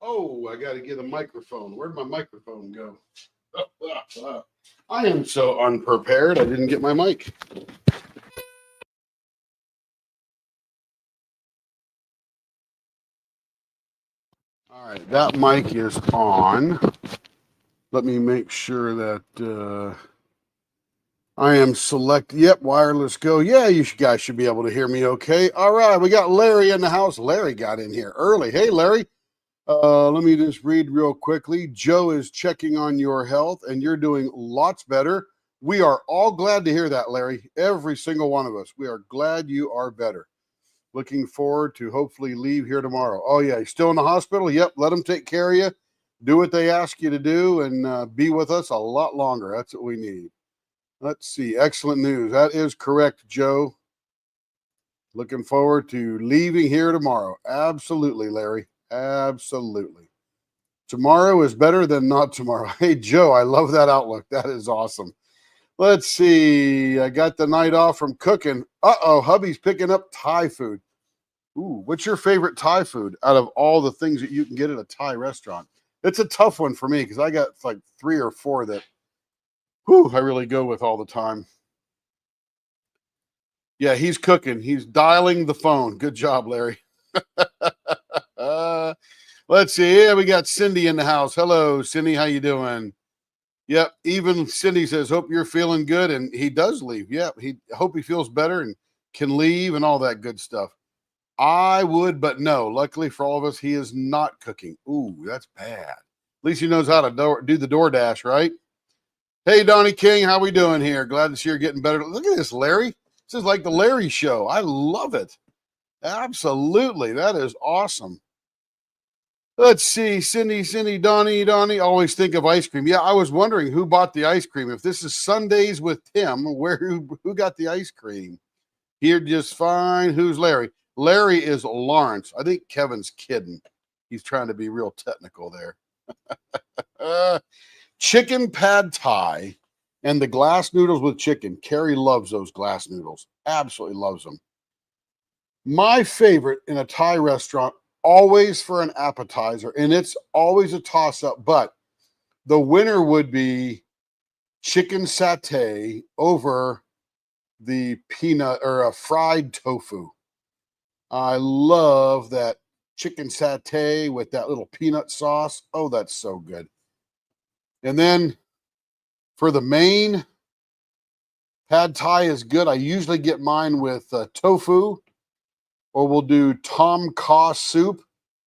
Oh, I got to get a microphone. Where'd my microphone go? I am so unprepared. I didn't get my mic. All right, that mic is on. Let me make sure that I am select. Yep, wireless go. Yeah, you guys should be able to hear me okay. All right, we got Larry in the house. Larry got in here early. Hey, Larry. Let me just read real quickly. Joe is checking on your health, and you're doing lots better. We are all glad to hear that, Larry. Every single one of us. We are glad you are better. Looking forward to hopefully leave here tomorrow. Oh, yeah, you're still in the hospital? Yep, let them take care of you. Do what they ask you to do and be with us a lot longer. That's what we need. Let's see. Excellent news. That is correct, Joe. Looking forward to leaving here tomorrow. Absolutely, Larry. Absolutely. Tomorrow is better than not tomorrow. Hey, Joe, I love that outlook. That is awesome. Let's see. I got the night off from cooking. Uh-oh, hubby's picking up Thai food. Ooh, what's your favorite Thai food out of all the things that you can get at a Thai restaurant? It's a tough one for me because I got like 3 or 4 that I really go with all the time. Yeah, he's cooking. He's dialing the phone. Good job, Larry. Let's see. Yeah, we got Cindy in the house. Hello, Cindy. How you doing? Yep. Even Cindy says, "Hope you're feeling good," and he does leave. Yep. He hope he feels better and can leave and all that good stuff. I would, but no. Luckily for all of us, he is not cooking. Ooh, that's bad. At least he knows how to do the DoorDash, right? Hey, Donnie King, how we doing here? Glad to see you're getting better. Look at this, Larry. This is like the Larry Show. I love it. Absolutely, that is awesome. Let's see, Cindy, Donnie. Always think of ice cream. Yeah, I was wondering who bought the ice cream. If this is Sundays with Tim, who got the ice cream? Here just fine. Who's Larry? Larry is Lawrence. I think Kevin's kidding. He's trying to be real technical there. Uh, chicken pad thai and the glass noodles with chicken. Carrie loves those glass noodles. Absolutely loves them. My favorite in a Thai restaurant, always for an appetizer, and it's always a toss up, but the winner would be chicken satay over the peanut or a fried tofu. I love that chicken satay with that little peanut sauce. Oh, that's so good. And then for the main, pad thai is good. I usually get mine with tofu, or we'll do tom kha soup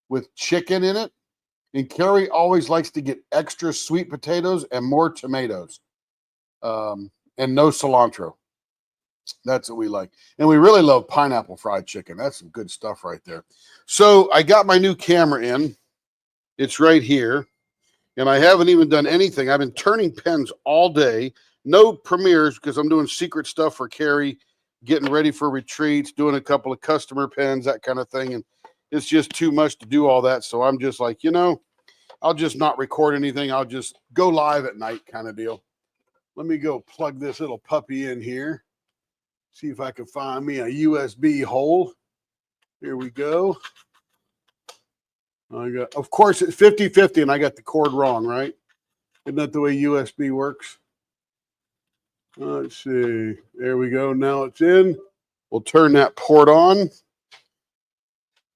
with chicken in it. And Carrie always likes to get extra sweet potatoes and more tomatoes, and no cilantro. That's what we like. And we really love pineapple fried chicken. That's some good stuff right there. So I got my new camera in. It's right here. And I haven't even done anything. I've been turning pens all day. No premieres because I'm doing secret stuff for Carrie, getting ready for retreats, doing a couple of customer pens, that kind of thing. And it's just too much to do all that. So I'm just like, I'll just not record anything. I'll just go live at night kind of deal. Let me go plug this little puppy in here. See if I can find me a USB hole. Here we go. Of course, it's 50-50 and I got the cord wrong, right? Isn't that the way USB works? Let's see. There we go. Now it's in. We'll turn that port on.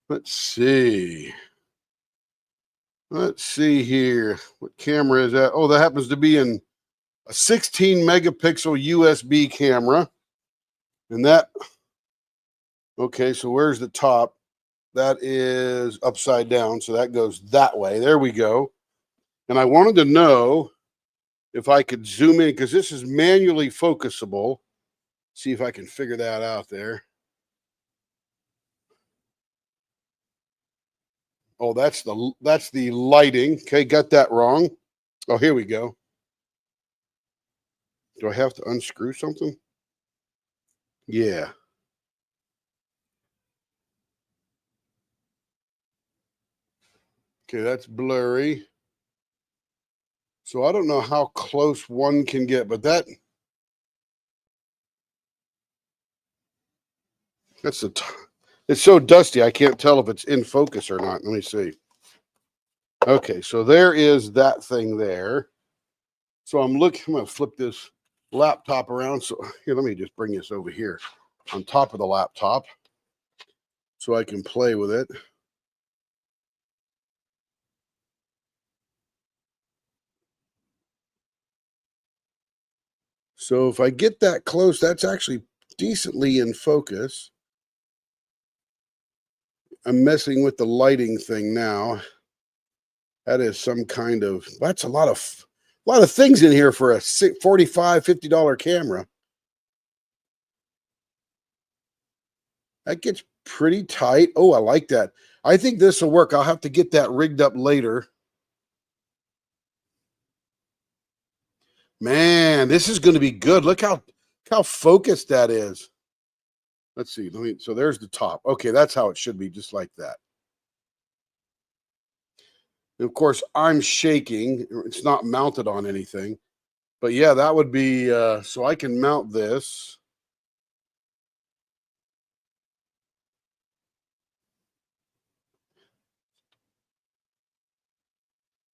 Let's see. Let's see here. What camera is that? Oh, that happens to be in a 16 megapixel USB camera. And that, okay, so where's the top? That is upside down. So that goes that way. There we go. And I wanted to know if I could zoom in because this is manually focusable. See if I can figure that out there. Oh, that's the lighting. Okay, got that wrong. Oh, here we go. Do I have to unscrew something? Yeah. Okay, that's blurry. So I don't know how close one can get, but that's it's so dusty. I can't tell if it's in focus or not. Let me see. Okay, so there is that thing there. So I'm going to flip this laptop around. So here, let me just bring this over here on top of the laptop so I can play with it. So if I get that close, that's actually decently in focus. I'm messing with the lighting thing now. That is some kind of, that's a lot of things in here for a $45, $50 camera. That gets pretty tight. Oh, I like that. I think this will work. I'll have to get that rigged up later. Man, this is going to be good. Look how focused that is. Let's see. So there's the top. Okay, that's how it should be, just like that. And of course, I'm shaking. It's not mounted on anything. But yeah, that would be, so I can mount this.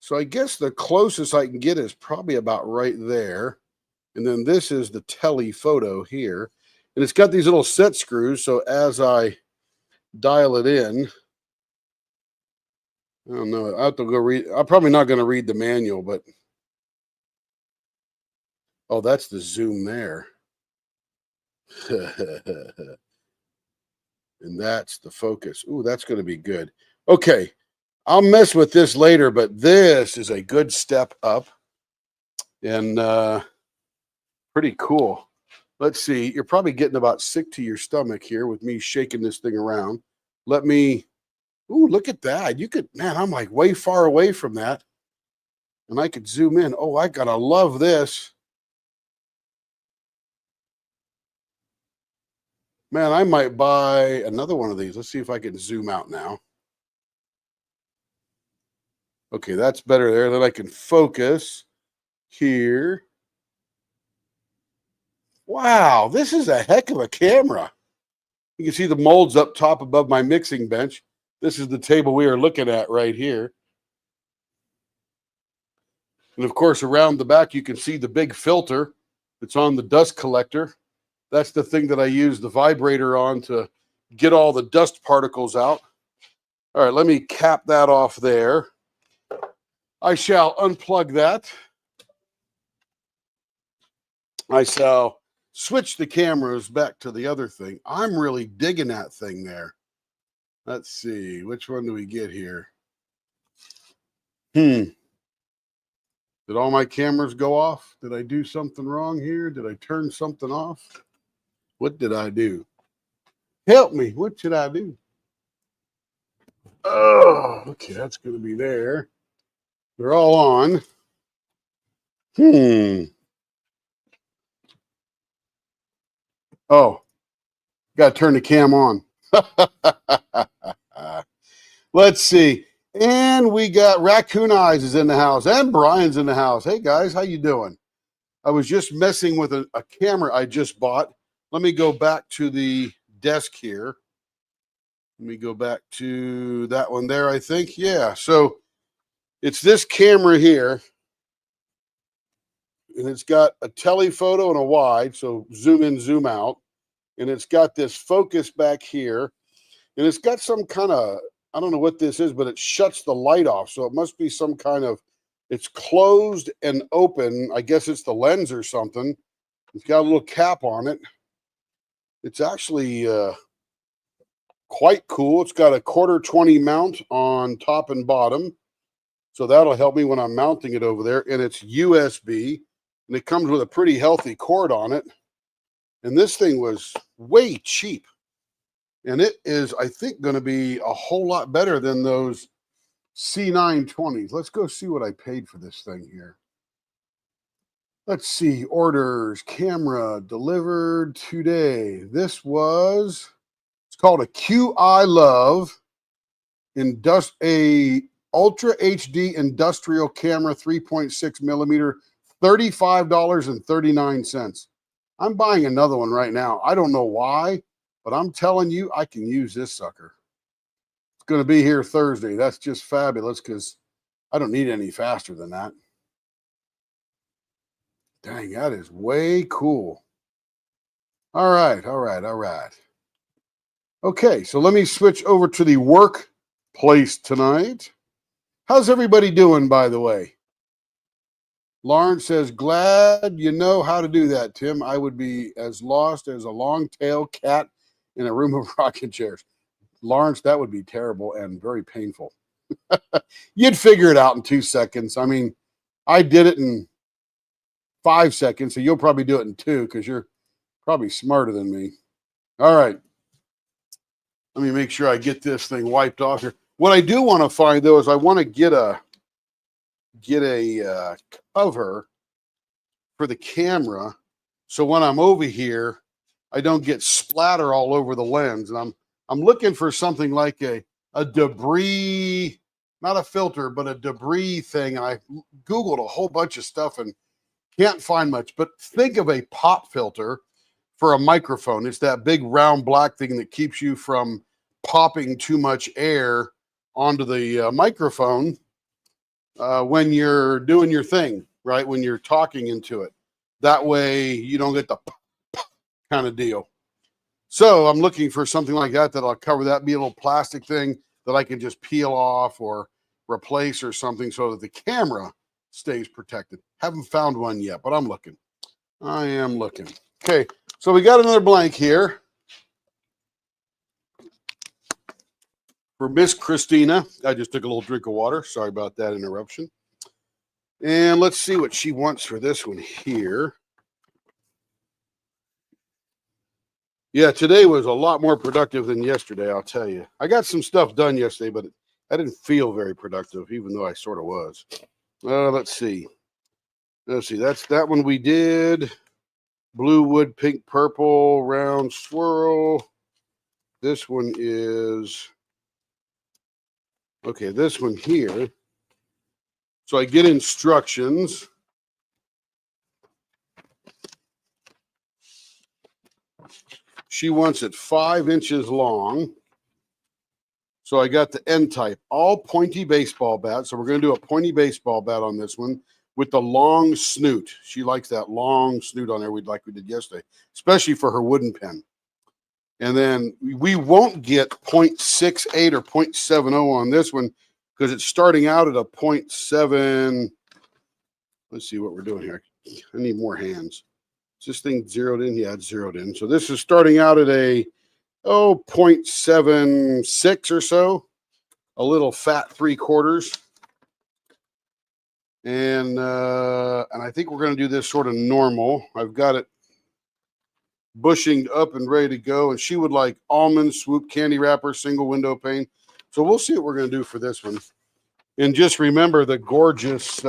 So I guess the closest I can get is probably about right there. And then this is the telephoto here. And it's got these little set screws. So as I dial it in, I don't know. I have to go read. I'm probably not going to read the manual, but oh, that's the zoom there. And that's the focus. Ooh, that's going to be good. Okay. I'll mess with this later, but this is a good step up and pretty cool. Let's see. You're probably getting about sick to your stomach here with me shaking this thing around. Let me, ooh, look at that. You could, man, I'm like way far away from that. And I could zoom in. Oh, I gotta love this. Man, I might buy another one of these. Let's see if I can zoom out now. Okay, that's better there. Then I can focus here. Wow, this is a heck of a camera. You can see the molds up top above my mixing bench. This is the table we are looking at right here. And of course, around the back, you can see the big filter that's on the dust collector. That's the thing that I use the vibrator on to get all the dust particles out. All right, let me cap that off there. I shall unplug that. I shall switch the cameras back to the other thing. I'm really digging that thing there. Let's see, which one do we get here? Did all my cameras go off? Did I do something wrong here? Did I turn something off? What did I do? Help me. What should I do? Oh, okay, that's going to be there. They're all on. Oh, got to turn the cam on. Let's see. And we got Raccoon Eyes is in the house, and Brian's in the house. Hey guys, how you doing? I was just messing with a camera I just bought. Let me go back to the desk here. Let me go back to that one there, I think. Yeah, so it's this camera here, and it's got a telephoto and a wide, so zoom in, zoom out. And it's got this focus back here, and it's got some kind of, I don't know what this is, but it shuts the light off. So it must be some kind of, it's closed and open. I guess it's the lens or something. It's got a little cap on it. It's actually quite cool. It's got a 1/4-20 mount on top and bottom. So that'll help me when I'm mounting it over there. And it's USB, and it comes with a pretty healthy cord on it. And this thing was way cheap. And it is, I think, going to be a whole lot better than those C920s. Let's go see what I paid for this thing here. Let's see, orders, camera delivered today. This was, it's called a QI Love a Ultra HD industrial camera, 3.6 millimeter, $35.39. I'm buying another one right now. I don't know why, but I'm telling you, I can use this sucker. It's going to be here Thursday. That's just fabulous because I don't need any faster than that. Dang, that is way cool. All right, all right, all right. Okay, so let me switch over to the workplace tonight. How's everybody doing, by the way? Lawrence says, glad you know how to do that, Tim. I would be as lost as a long-tailed cat in a room of rocking chairs. Lawrence, that would be terrible and very painful. You'd figure it out in 2 seconds. I mean, I did it in 5 seconds, so you'll probably do it in 2 because you're probably smarter than me. All right. Let me make sure I get this thing wiped off here. What I do want to find, though, is I want to get a cover for the camera, so when I'm over here, I don't get splatter all over the lens. And I'm looking for something like a debris, not a filter, but a debris thing. And I Googled a whole bunch of stuff and can't find much. But think of a pop filter for a microphone. It's that big round black thing that keeps you from popping too much air onto the microphone when you're doing your thing, right? When you're talking into it. That way you don't get the kind of deal. So I'm looking for something like that that'll cover that, be a little plastic thing that I can just peel off or replace or something so that the camera stays protected. Haven't found one yet, but I'm looking. I am looking. Okay, so we got another blank here for Miss Christina. I just took a little drink of water. Sorry about that interruption. And let's see what she wants for this one here. Yeah, today was a lot more productive than yesterday, I'll tell you. I got some stuff done yesterday, but I didn't feel very productive, even though I sort of was. Let's see. Let's see. That's that one we did. Blue wood, pink, purple, round swirl. This one is, okay, this one here. So I get instructions. She wants it 5 inches long. So I got the N type, all pointy baseball bat. So we're going to do a pointy baseball bat on this one with the long snoot. She likes that long snoot on there, like we did yesterday, especially for her wooden pen. And then we won't get 0.68 or 0.70 on this one because it's starting out at a 0.7. Let's see what we're doing here. I need more hands. Is this thing zeroed in? Yeah, it's zeroed in. So this is starting out at a 0.76 or so, a little fat 3/4. And I think we're going to do this sort of normal. I've got it bushinged up and ready to go. And she would like almond, swoop, candy wrapper, single window pane. So we'll see what we're going to do for this one. And just remember the gorgeous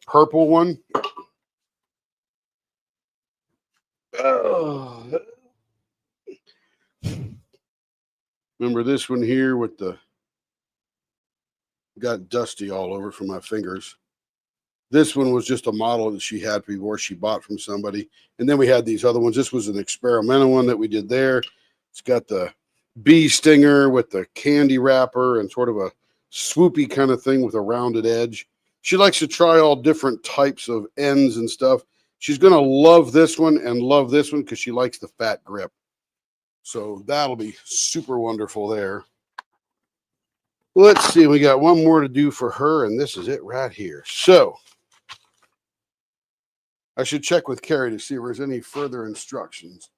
purple one. Remember this one here with the got dusty all over from my fingers. This one was just a model that she had before she bought from somebody. And then we had these other ones. This was an experimental one that we did there. It's got the bee stinger with the candy wrapper and sort of a swoopy kind of thing with a rounded edge. She likes to try all different types of ends and stuff. She's going to love this one and love this one because she likes the fat grip. So that'll be super wonderful there. Let's see. We got one more to do for her, and this is it right here. So I should check with Carrie to see if there's any further instructions.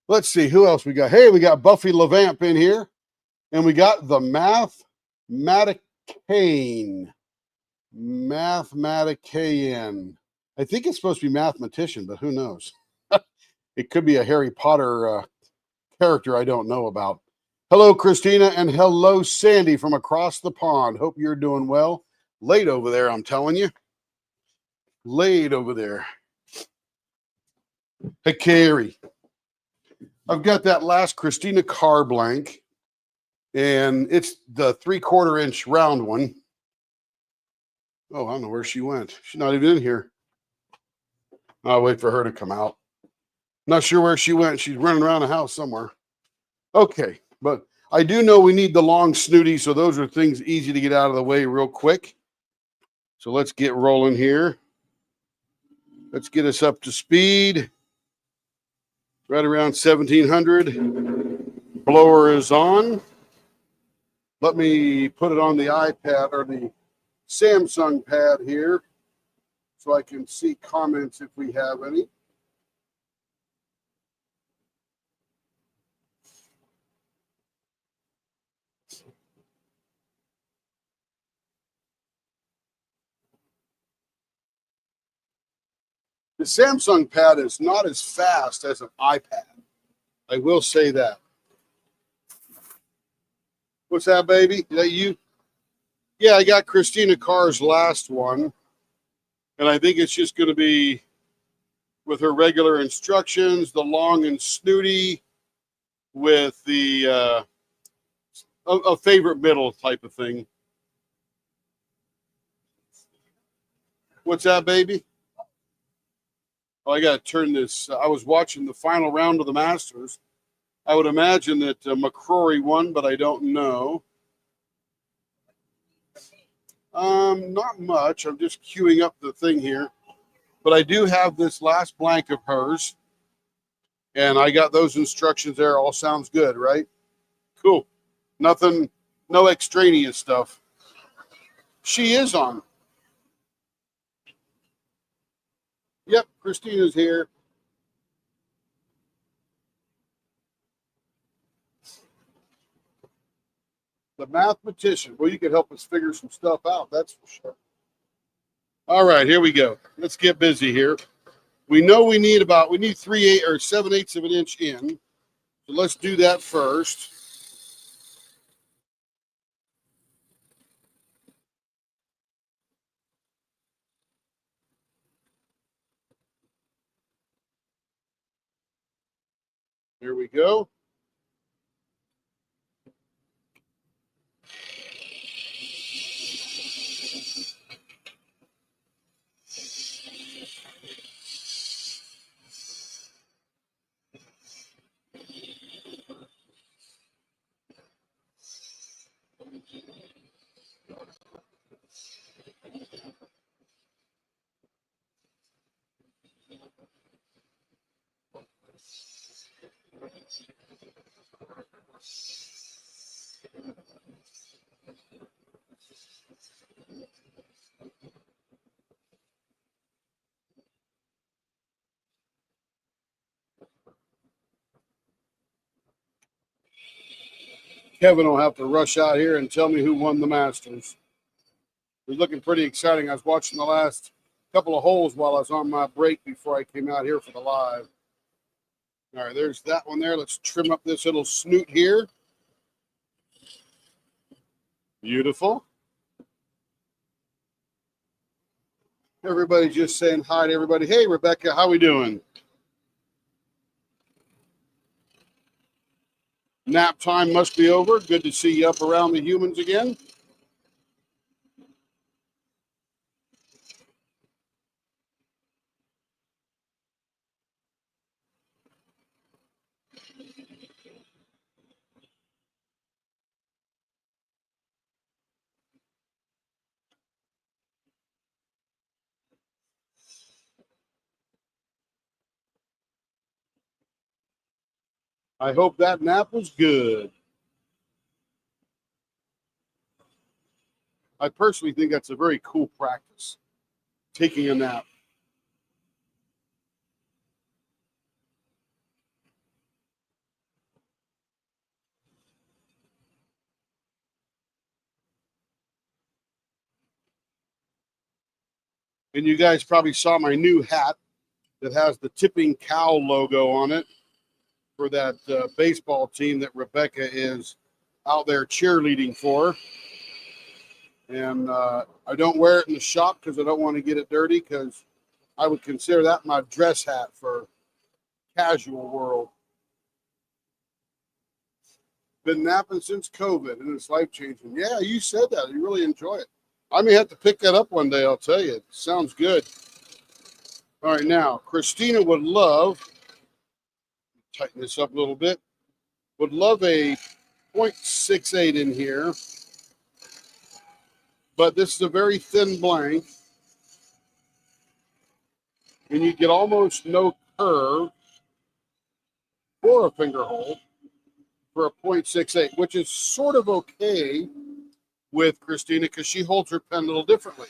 Let's see who else we got. Hey, we got Buffy LeVamp in here, and we got the Mathematician. I think it's supposed to be mathematician, but who knows? It could be a Harry Potter character I don't know about. Hello, Christina, and hello, Sandy from across the pond. Hope you're doing well. Late over there, I'm telling you. Late over there. Hey, Carrie. I've got that last Christina Carr blank, and it's the 3/4 inch round one. Oh, I don't know where she went. She's not even in here. I'll wait for her to come out. Not sure where she went. She's running around the house somewhere. Okay, but I do know we need the long snooty, so those are things easy to get out of the way real quick. So let's get rolling here. Let's get us up to speed. Right around 1700. Blower is on. Let me put it on the iPad or the Samsung pad here so I can see comments if we have any. The Samsung pad is not as fast as an iPad. I will say that. What's that, baby? Is that you? Yeah, I got Christina Carr's last one. And I think it's just going to be with her regular instructions, the long and snooty with the a favorite middle type of thing. What's that, baby? Oh, I got to turn this. I was watching the final round of the Masters. I would imagine that McCrory won, but I don't know. Not much. I'm just queuing up the thing here. But I do have this last blank of hers. And I got those instructions there. All sounds good, right? Cool. Nothing, no extraneous stuff. She is on. Yep, Christina's here. The mathematician. Well, you can help us figure some stuff out, that's for sure. All right, here we go. Let's get busy here. We know we need 3/8 or 7/8 of an inch in. So let's do that first. Here we go. Kevin will have to rush out here and tell me who won the Masters. It was looking pretty exciting. I was watching the last couple of holes while I was on my break before I came out here for the live. All right, there's that one there. Let's trim up this little snoot here. Beautiful. Everybody just saying hi to everybody. Hey, Rebecca, how we doing? Nap time must be over. Good to see you up around the humans again. I hope that nap was good. I personally think that's a very cool practice, taking a nap. And you guys probably saw my new hat that has the tipping cow logo on it for that baseball team that Rebecca is out there cheerleading for. And I don't wear it in the shop because I don't want to get it dirty, because I would consider that my dress hat for casual world. Been napping since COVID and it's life changing. Yeah, you said that. You really enjoy it. I may have to pick that up one day, I'll tell you. It sounds good. All right, now, Christina would love, tighten this up a little bit, would love a .68 in here, but this is a very thin blank, and you get almost no curve for a finger hole for a .68, which is sort of okay with Christina because she holds her pen a little differently.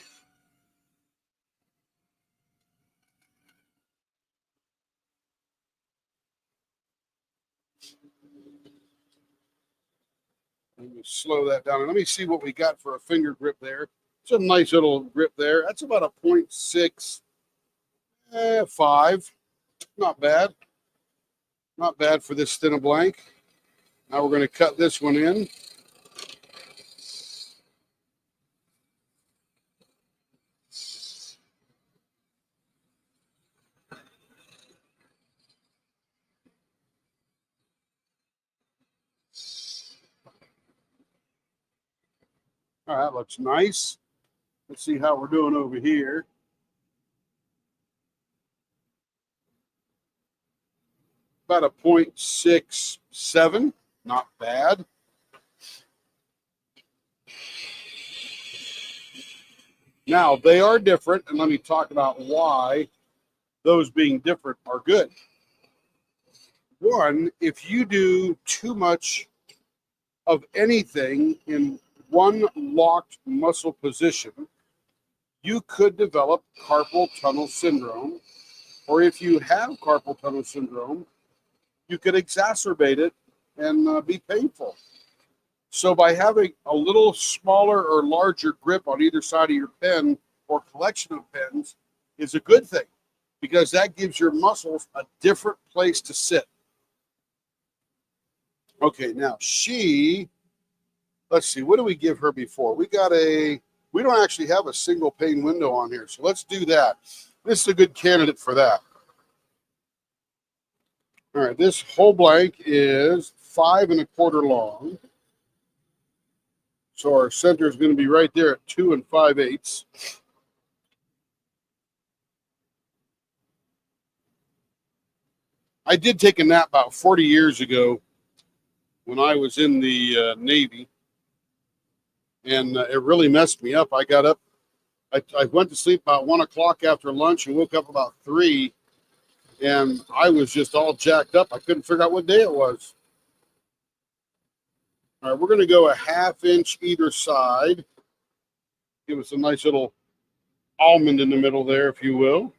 Let me slow that down. And let me see what we got for a finger grip there. It's a nice little grip there. That's about a .65. Not bad. Not bad for this thin a blank. Now we're going to cut this one in. All right, that looks nice. Let's see how we're doing over here. About a .67. Not bad. Now, they are different, and let me talk about why those being different are good. One, if you do too much of anything in one locked muscle position, you could develop carpal tunnel syndrome. Or if you have carpal tunnel syndrome, you could exacerbate it and be painful. So by having a little smaller or larger grip on either side of your pen or collection of pens is a good thing because that gives your muscles a different place to sit. Okay, now let's see, what do we give her before? We don't actually have a single pane window on here, so let's do that. This is a good candidate for that. All right, this whole blank is 5 1/4 long. So our center is going to be right there at 2 5/8. I did take a nap about 40 years ago when I was in the Navy, and it really messed me up. I got up, I went to sleep about 1 o'clock after lunch and woke up about 3, and I was just all jacked up. I couldn't figure out what day it was. All right, we're going to go a 1/2 inch either side. Give us a nice little almond in the middle there, if you will.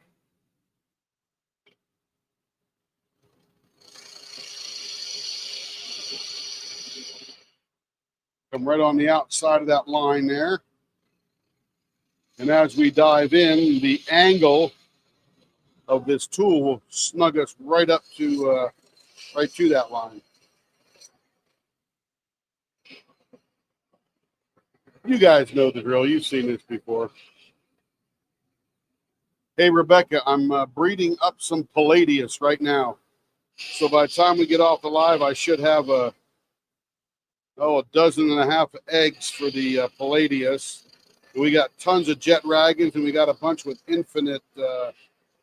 Come right on the outside of that line there. And as we dive in, the angle of this tool will snug us right up to that line. You guys know the drill. You've seen this before. Hey, Rebecca, I'm breeding up some Palladius right now. So by the time we get off the live, I should have a 1.5 dozen eggs for the Palladius. We got tons of jet dragons, and we got a bunch with infinite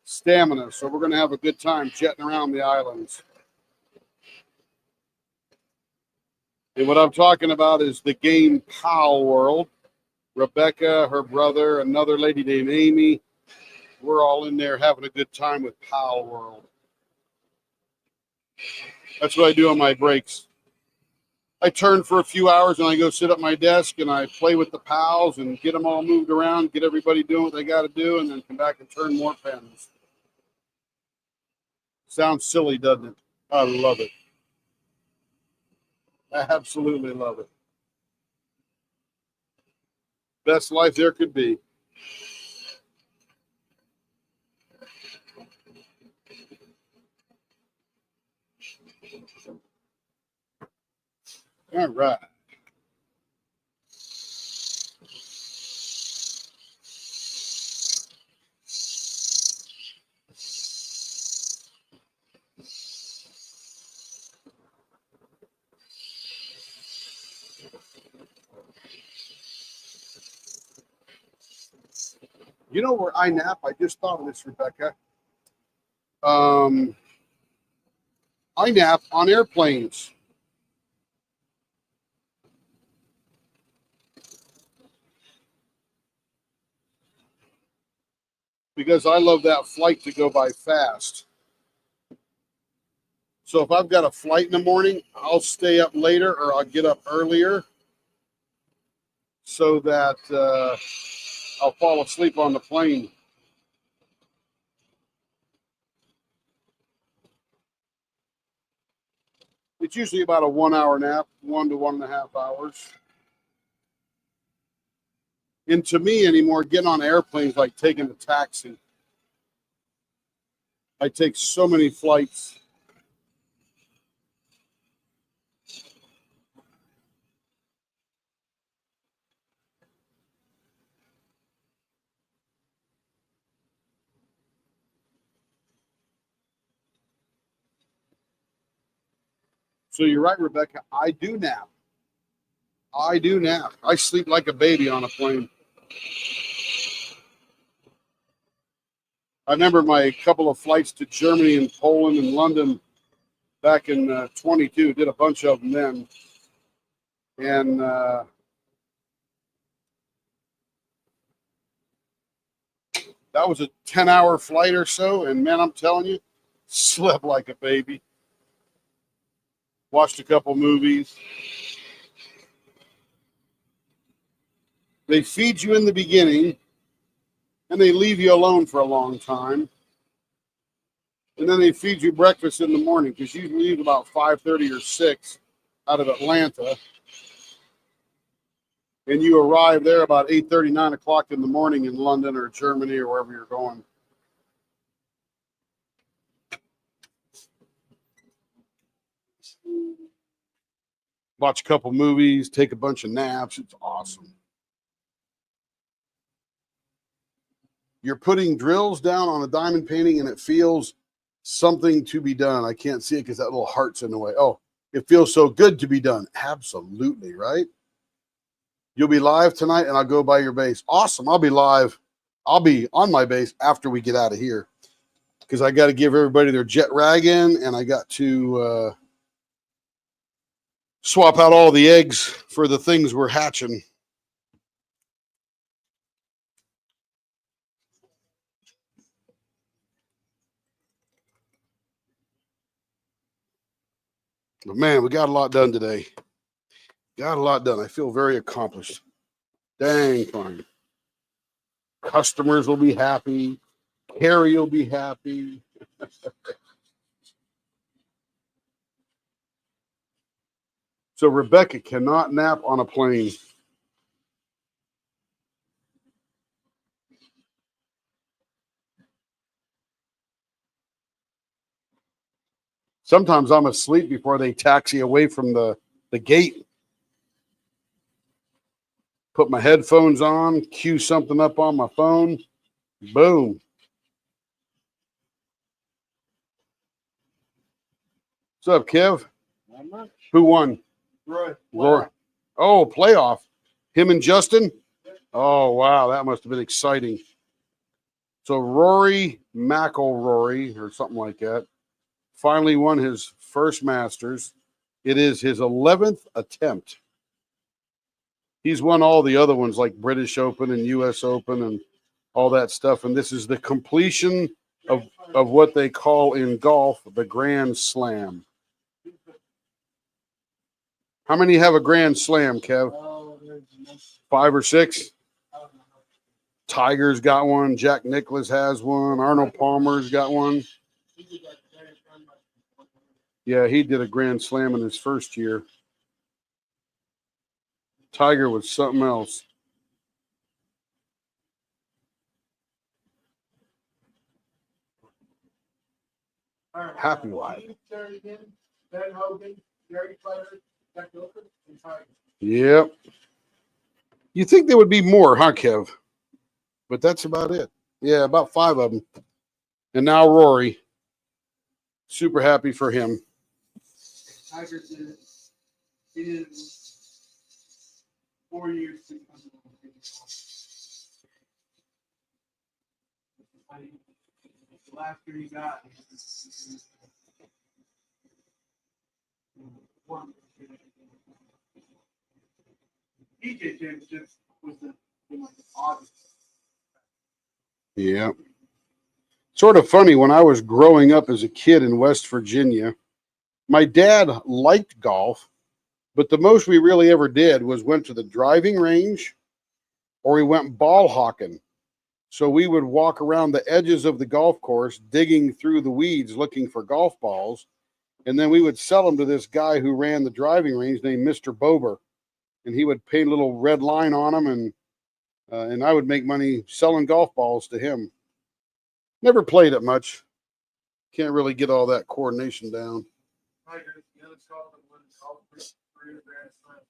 stamina. So we're going to have a good time jetting around the islands. And what I'm talking about is the game Pal World. Rebecca, her brother, another lady named Amy. We're all in there having a good time with Pal World. That's what I do on my breaks. I turn for a few hours and I go sit at my desk and I play with the pals and get them all moved around, get everybody doing what they got to do, and then come back and turn more pens. Sounds silly, doesn't it? I love it. I absolutely love it. Best life there could be. All right. You know where I nap? I just thought of this, Rebecca. I nap on airplanes. because I love that flight to go by fast. So if I've got a flight in the morning, I'll stay up later or I'll get up earlier so that I'll fall asleep on the plane. It's usually about a 1 hour nap, 1 to 1.5 hours. And to me anymore, getting on airplanes like taking a taxi. I take so many flights. So you're right, Rebecca. I do nap. I do nap. I sleep like a baby on a plane. I remember my couple of flights to Germany and Poland and London back in 22. Did a bunch of them then. And that was a 10-hour flight or so. And man, I'm telling you, slept like a baby. Watched a couple movies. They feed you in the beginning and they leave you alone for a long time. And then they feed you breakfast in the morning because you leave about 5:30 or 6 out of Atlanta. And you arrive there about 8:30, 9 o'clock in the morning in London or Germany or wherever you're going. Watch a couple movies, take a bunch of naps. It's awesome. You're putting drills down on a diamond painting and it feels something to be done. I can't see it because that little heart's in the way. Oh, it feels so good to be done. Absolutely, right? You'll be live tonight and I'll go by your base. Awesome. I'll be live. I'll be on my base after we get out of here because I got to give everybody their jet rag in and I got to swap out all the eggs for the things we're hatching. But man, we got a lot done today. Got a lot done. I feel very accomplished. Dang fine. Customers will be happy. Carrie will be happy. So Rebecca cannot nap on a plane. Sometimes I'm asleep before they taxi away from the gate. Put my headphones on, cue something up on my phone. Boom. What's up, Kev? Not much. Who won? Roy. Oh, playoff. Him and Justin? Oh, wow. That must have been exciting. So Rory McIlroy or something like that finally won his first Masters. It is his 11th attempt. He's won all the other ones like British Open and US Open and all that stuff. And this is the completion of what they call in golf the Grand Slam. How many have a Grand Slam, Kev? 5 or 6? Tiger's got one. Jack Nicklaus has one. Arnold Palmer's got one. Yeah, he did a Grand Slam in his first year. Tiger was something else. Happy life. Yep. You think there would be more, huh, Kev? But that's about it. Yeah, about 5 of them. And now Rory. Super happy for him. Tiger did it. He did it 4 years. The last year he got one. PJ Championship was in like August. Yeah. Sort of funny, when I was growing up as a kid in West Virginia, my dad liked golf, but the most we really ever did was went to the driving range or we went ball hawking. So we would walk around the edges of the golf course, digging through the weeds looking for golf balls. And then we would sell them to this guy who ran the driving range named Mr. Bober. And he would paint a little red line on them, and I would make money selling golf balls to him. Never played it much. Can't really get all that coordination down. Tigers, the other Scotland wins all three Grand Slams.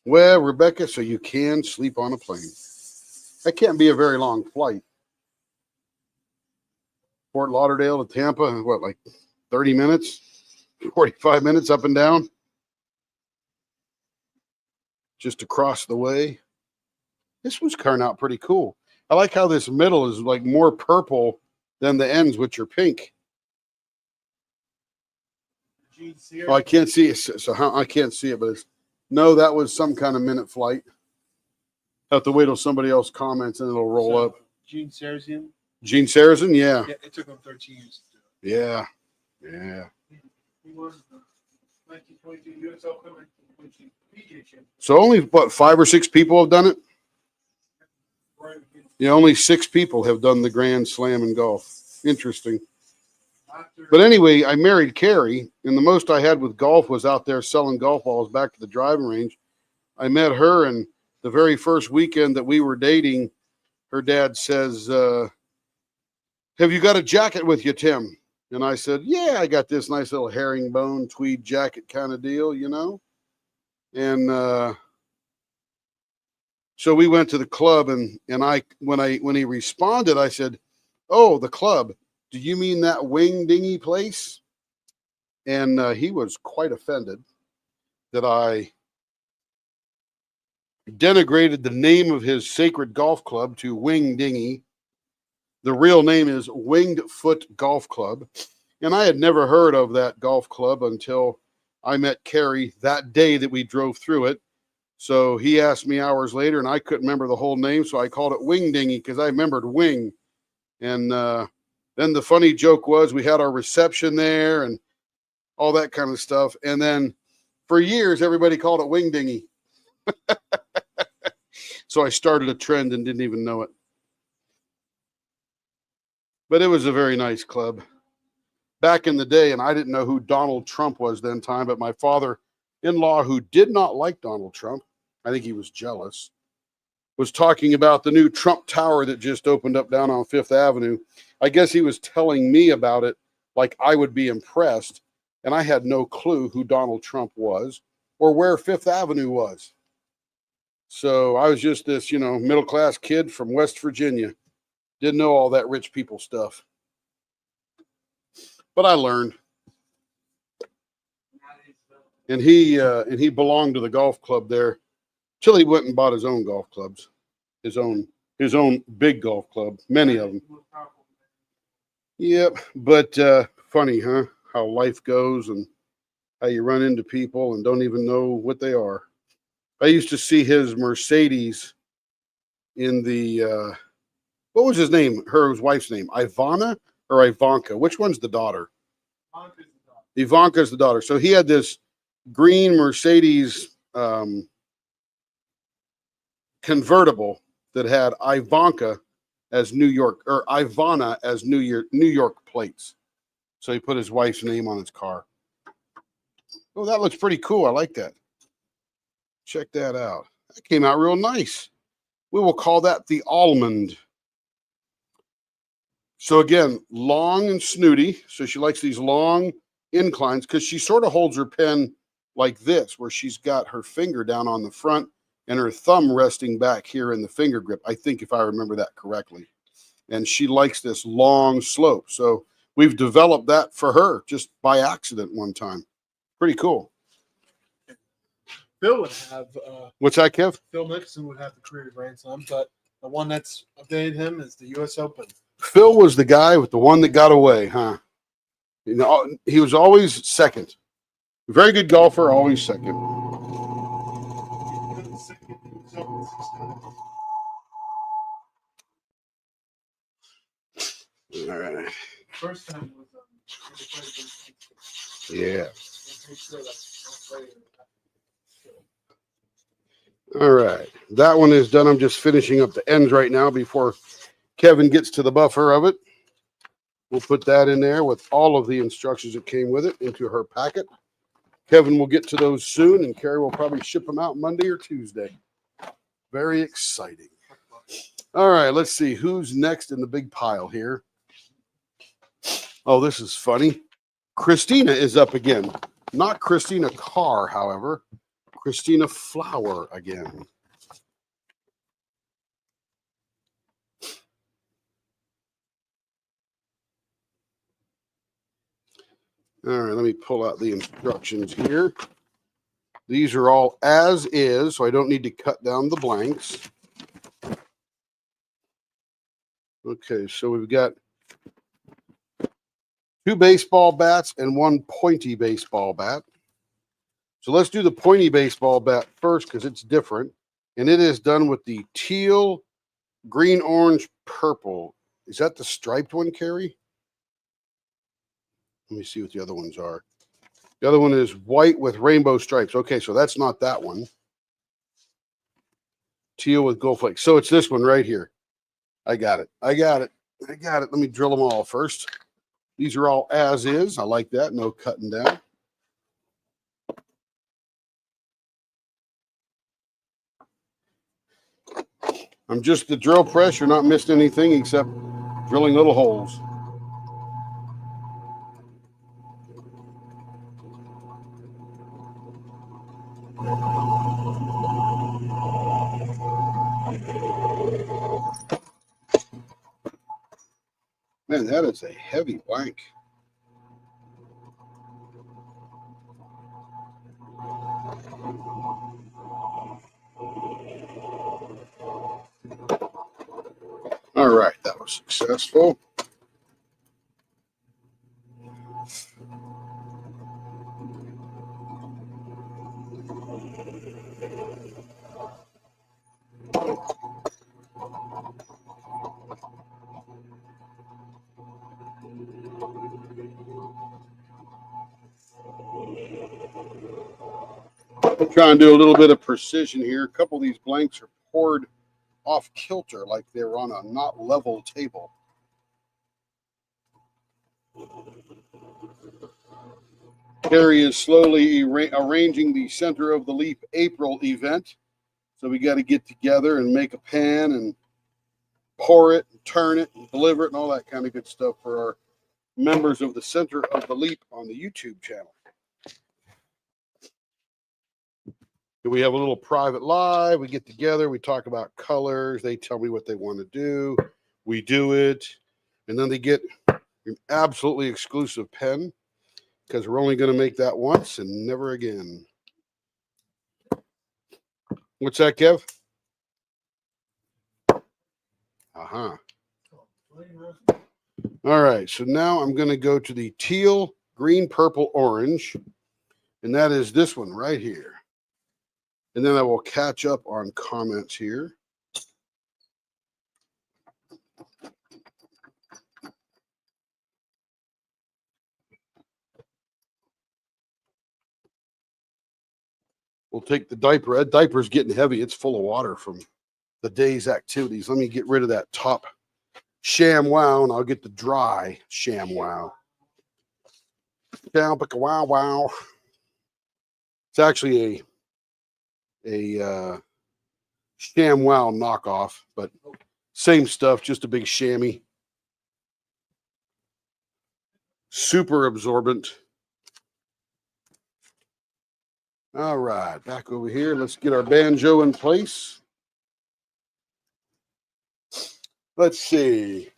Well, Rebecca, so you can sleep on a plane. That can't be a very long flight. Fort Lauderdale to Tampa, what, like 30 minutes? 45 minutes up and down? Just across the way. This one's turning out pretty cool. I like how this middle is like more purple than the ends, which are pink. Oh, I can't see it. So how I can't see it, but it's no, that was some kind of minute flight. Have to wait till somebody else comments and it'll roll up. Gene Sarazen. Gene Sarazen, yeah. Yeah, it took him 13 years to do Yeah. Yeah. it. He won the 1922 US Open, 1922 PGA Championship. So only what, 5 or 6 people have done it? Right. Yeah, only 6 people have done the Grand Slam in golf. Interesting. After But anyway, I married Carrie, and the most I had with golf was out there selling golf balls back to the driving range. I met her, and the very first weekend that we were dating, her dad says, have you got a jacket with you, Tim? And I said, yeah, I got this nice little herringbone tweed jacket kind of deal, you know? And so we went to the club, and when he responded, I said, oh, the club. Do you mean that wing dingy place? And he was quite offended that I denigrated the name of his sacred golf club to Wing Dingy. The real name is Winged Foot Golf Club. And I had never heard of that golf club until I met Carrie that day that we drove through it. So he asked me hours later, and I couldn't remember the whole name, so I called it Wing Dingy because I remembered Wing. And then the funny joke was we had our reception there and all that kind of stuff. And then for years, everybody called it Wing Dingy. So I started a trend and didn't even know it. But it was a very nice club. Back in the day, and I didn't know who Donald Trump was then time, but my father-in-law, who did not like Donald Trump, I think he was jealous, was talking about the new Trump Tower that just opened up down on Fifth Avenue. I guess he was telling me about it like I would be impressed, and I had no clue who Donald Trump was or where Fifth Avenue was. So I was just this, middle-class kid from West Virginia. Didn't know all that rich people stuff. But I learned. And he belonged to the golf club there till he went and bought his own golf clubs. His own big golf club, many of them. Yep, but funny, huh? How life goes and how you run into people and don't even know what they are. I used to see his Mercedes in the, what was his name? Her wife's name, Ivana or Ivanka? Which one's the daughter? Ivanka's the daughter. So he had this green Mercedes convertible that had Ivanka as New York, or Ivana as New York plates. So he put his wife's name on his car. Oh, that looks pretty cool. I like that. Check that out. That came out real nice. We will call that the almond. So again, long and snooty. So she likes these long inclines because she sort of holds her pen like this, where she's got her finger down on the front and her thumb resting back here in the finger grip. I think if I remember that correctly. And she likes this long slope. So we've developed that for her just by accident one time. Pretty cool. Phil would have What's that, Kev? Phil Mickelson would have the career Grand Slam, but the one that's updated him is the U.S. Open. Phil was the guy with the one that got away, huh? He was always second. Very good golfer, always second. All right. First time was Yeah. All right. That one is done. I'm just finishing up the ends right now before Kevin gets to the buffer of it. We'll put that in there with all of the instructions that came with it into her packet. Kevin will get to those soon, and Carrie will probably ship them out Monday or Tuesday. Very exciting. All right, let's see who's next in the big pile here. Oh, this is funny. Christina is up again. Not Christina Carr, however. Christina Flower again. All right, let me pull out the instructions here. These are all as is, so I don't need to cut down the blanks. Okay, so we've got 2 baseball bats and 1 pointy baseball bat. So let's do the pointy baseball bat first because it's different. And it is done with the teal, green, orange, purple. Is that the striped one, Carrie? Let me see what the other ones are. The other one is white with rainbow stripes. Okay, so that's not that one. Teal with gold flakes. So it's this one right here. I got it. Let me drill them all first. These are all as is. I like that. No cutting down. I'm just the drill press. You're not missing anything except drilling little holes. Man, that is a heavy blank. All right, that was successful. I'm trying to do a little bit of precision here. A couple of these blanks are poured off kilter like they're on a not level table. Carrie is slowly arranging the center of the Leap April event. So we got to get together and make a pan and pour it, and turn it, and deliver it, and all that kind of good stuff for our members of the Center of the Leap on the YouTube channel. We have a little private live. We get together. We talk about colors. They tell me what they want to do. We do it. And then they get an absolutely exclusive pen because we're only going to make that once and never again. What's that, Kev? Uh-huh. All right. So now I'm going to go to the teal, green, purple, orange. And that is this one right here. And then I will catch up on comments here. We'll take the diaper. That diaper's getting heavy. It's full of water from the day's activities. Let me get rid of that top ShamWow, and I'll get the dry ShamWow. Wow, wow. It's actually a ShamWow knockoff, but same stuff, just a big chamois. Super absorbent. All right, back over here. Let's get our banjo in place. Let's see.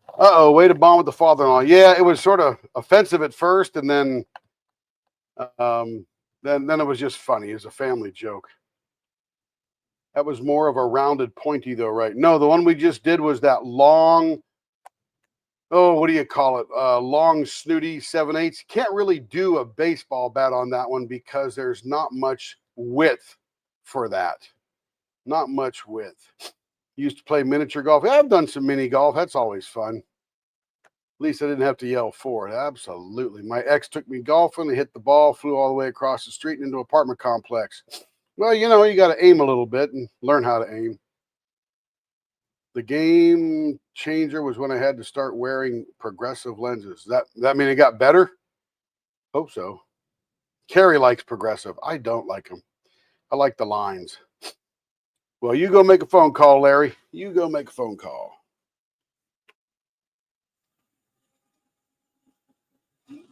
Uh-oh, way to bond with the father-in-law. Yeah, it was sort of offensive at first, and then it was just funny. It was a family joke. That was more of a rounded pointy, though, right? No, the one we just did was that long, what do you call it? Long, snooty 7/8. Can't really do a baseball bat on that one because there's not much width for that. Not much width. Used to play miniature golf. Yeah, I've done some mini golf. That's always fun. least I didn't have to yell for it. Absolutely. My ex took me golfing. They hit the ball, flew all the way across the street and into an apartment complex. Well, you got to aim a little bit and learn how to aim. The game changer was when I had to start wearing progressive lenses. That mean it got better? Hope so. Carrie likes progressive. I don't like them. I like the lines. Well, you go make a phone call, Larry. You go make a phone call.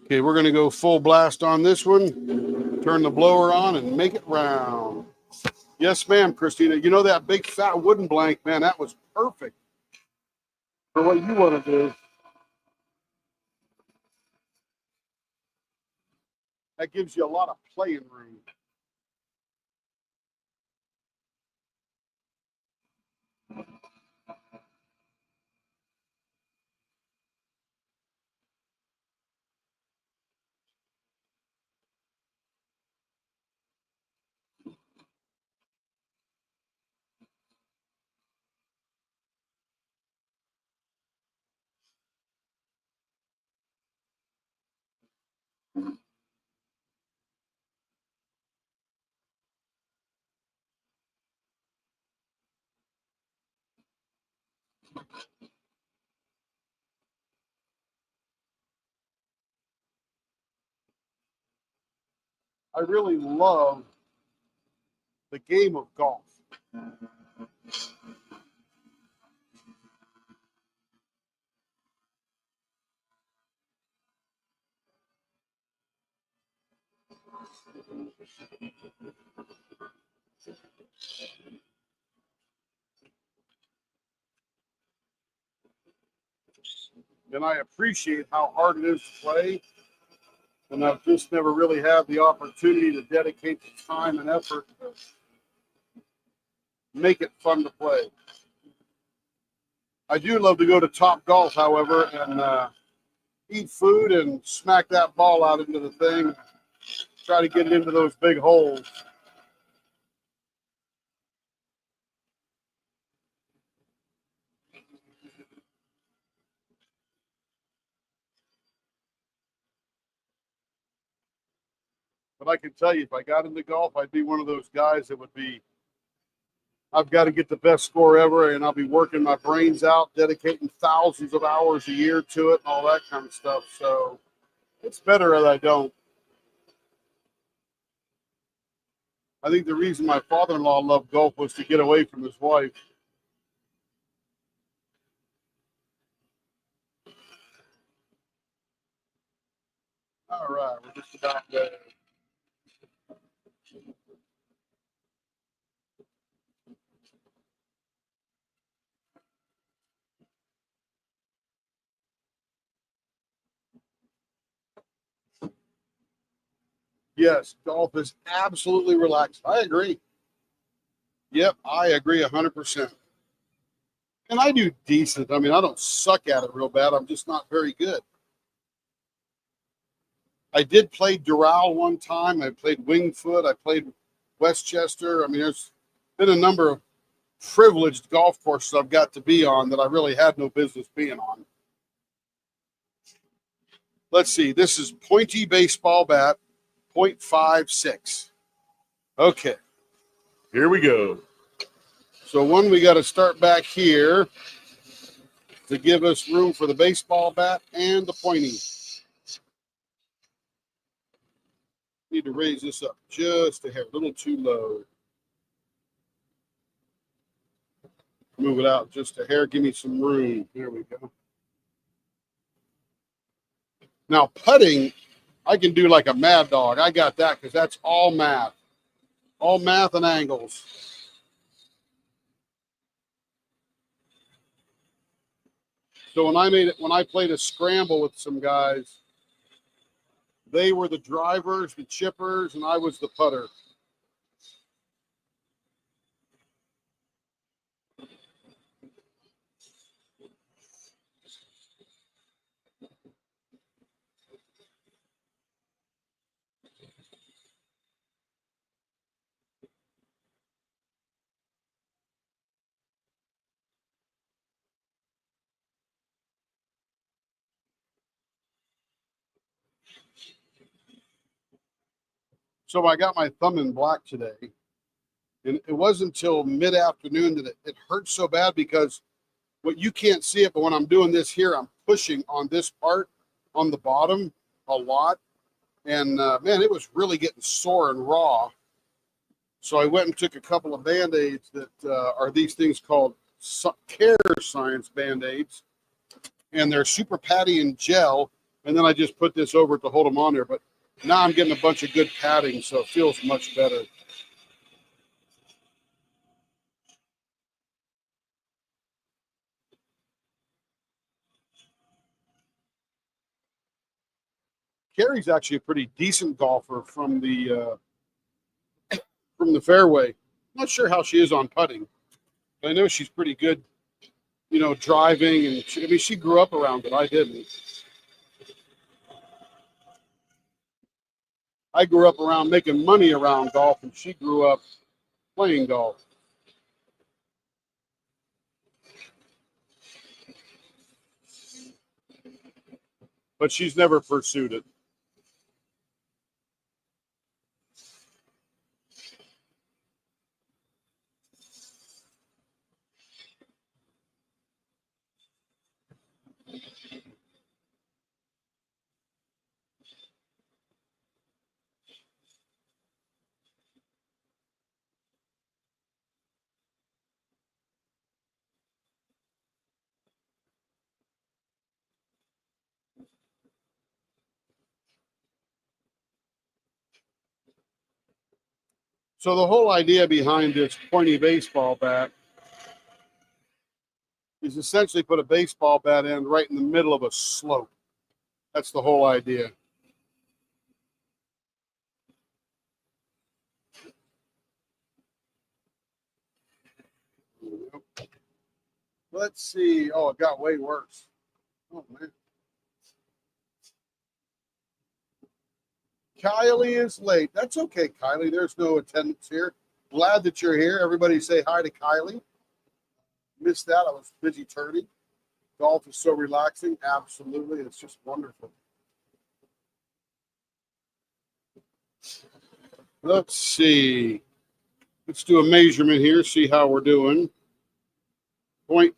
Okay, we're going to go full blast on this one. Turn the blower on and make it round. Yes, ma'am, Christina. You know that big fat wooden blank, man, that was perfect for what you want to do. That gives you a lot of playing room. I really love the game of golf. And I appreciate how hard it is to play. And I've just never really had the opportunity to dedicate the time and effort to make it fun to play. I do love to go to Top Golf, however, and eat food and smack that ball out into the thing. Try to get it into those big holes. But I can tell you, if I got into golf, I'd be one of those guys that would be, I've got to get the best score ever, and I'll be working my brains out, dedicating thousands of hours a year to it and all that kind of stuff. So it's better that I don't. I think the reason my father-in-law loved golf was to get away from his wife. All right, we're just about there. Yes, golf is absolutely relaxed. I agree. Yep, I agree 100%. And I do decent. I mean, I don't suck at it real bad. I'm just not very good. I did play Doral one time. I played Wingfoot. I played Westchester. I mean, there's been a number of privileged golf courses I've got to be on that I really had no business being on. Let's see. This is pointy baseball bat, .56. Okay, here we go. So one, we got to start back here to give us room for the baseball bat and the pointy. Need to raise this up just a hair, a little too low. Move it out just a hair. Give me some room. There we go. Now putting, I can do like a mad dog. I got that because that's all math and angles. So when I played a scramble with some guys, they were the drivers, the chippers, and I was the putter. So I got my thumb in black today, and it wasn't until mid-afternoon that it hurt so bad because what you can't see it, but when I'm doing this here, I'm pushing on this part on the bottom a lot. And man, it was really getting sore and raw. So I went and took a couple of Band-Aids that are these things called Care Science Band-Aids. And they're super patty and gel. And then I just put this over it to hold them on there. But now I'm getting a bunch of good padding, so it feels much better. Carrie's actually a pretty decent golfer from the fairway. Not sure how she is on putting, but I know she's pretty good, you know, driving. And I mean, she grew up around it. I didn't. I grew up around making money around golf, and she grew up playing golf. But she's never pursued it. So the whole idea behind this pointy baseball bat is essentially put a baseball bat in right in the middle of a slope. That's the whole idea. Let's see. Oh, it got way worse. Oh, man. Kylie is late. That's okay, Kylie. There's no attendance here. Glad that you're here. Everybody say hi to Kylie. Missed that. I was busy turning. Golf is so relaxing. Absolutely. It's just wonderful. Let's see. Let's do a measurement here, see how we're doing. 0.5,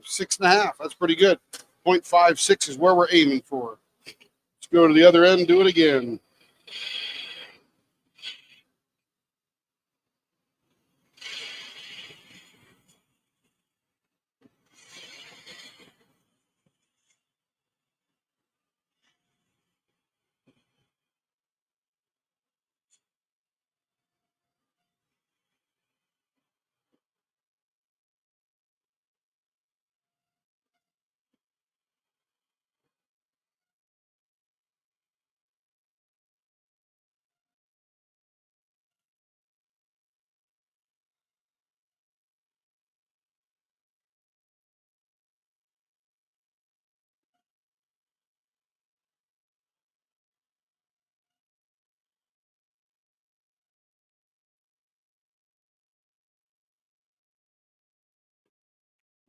6.5. That's pretty good. 0.56 is where we're aiming for. Let's go to the other end and do it again.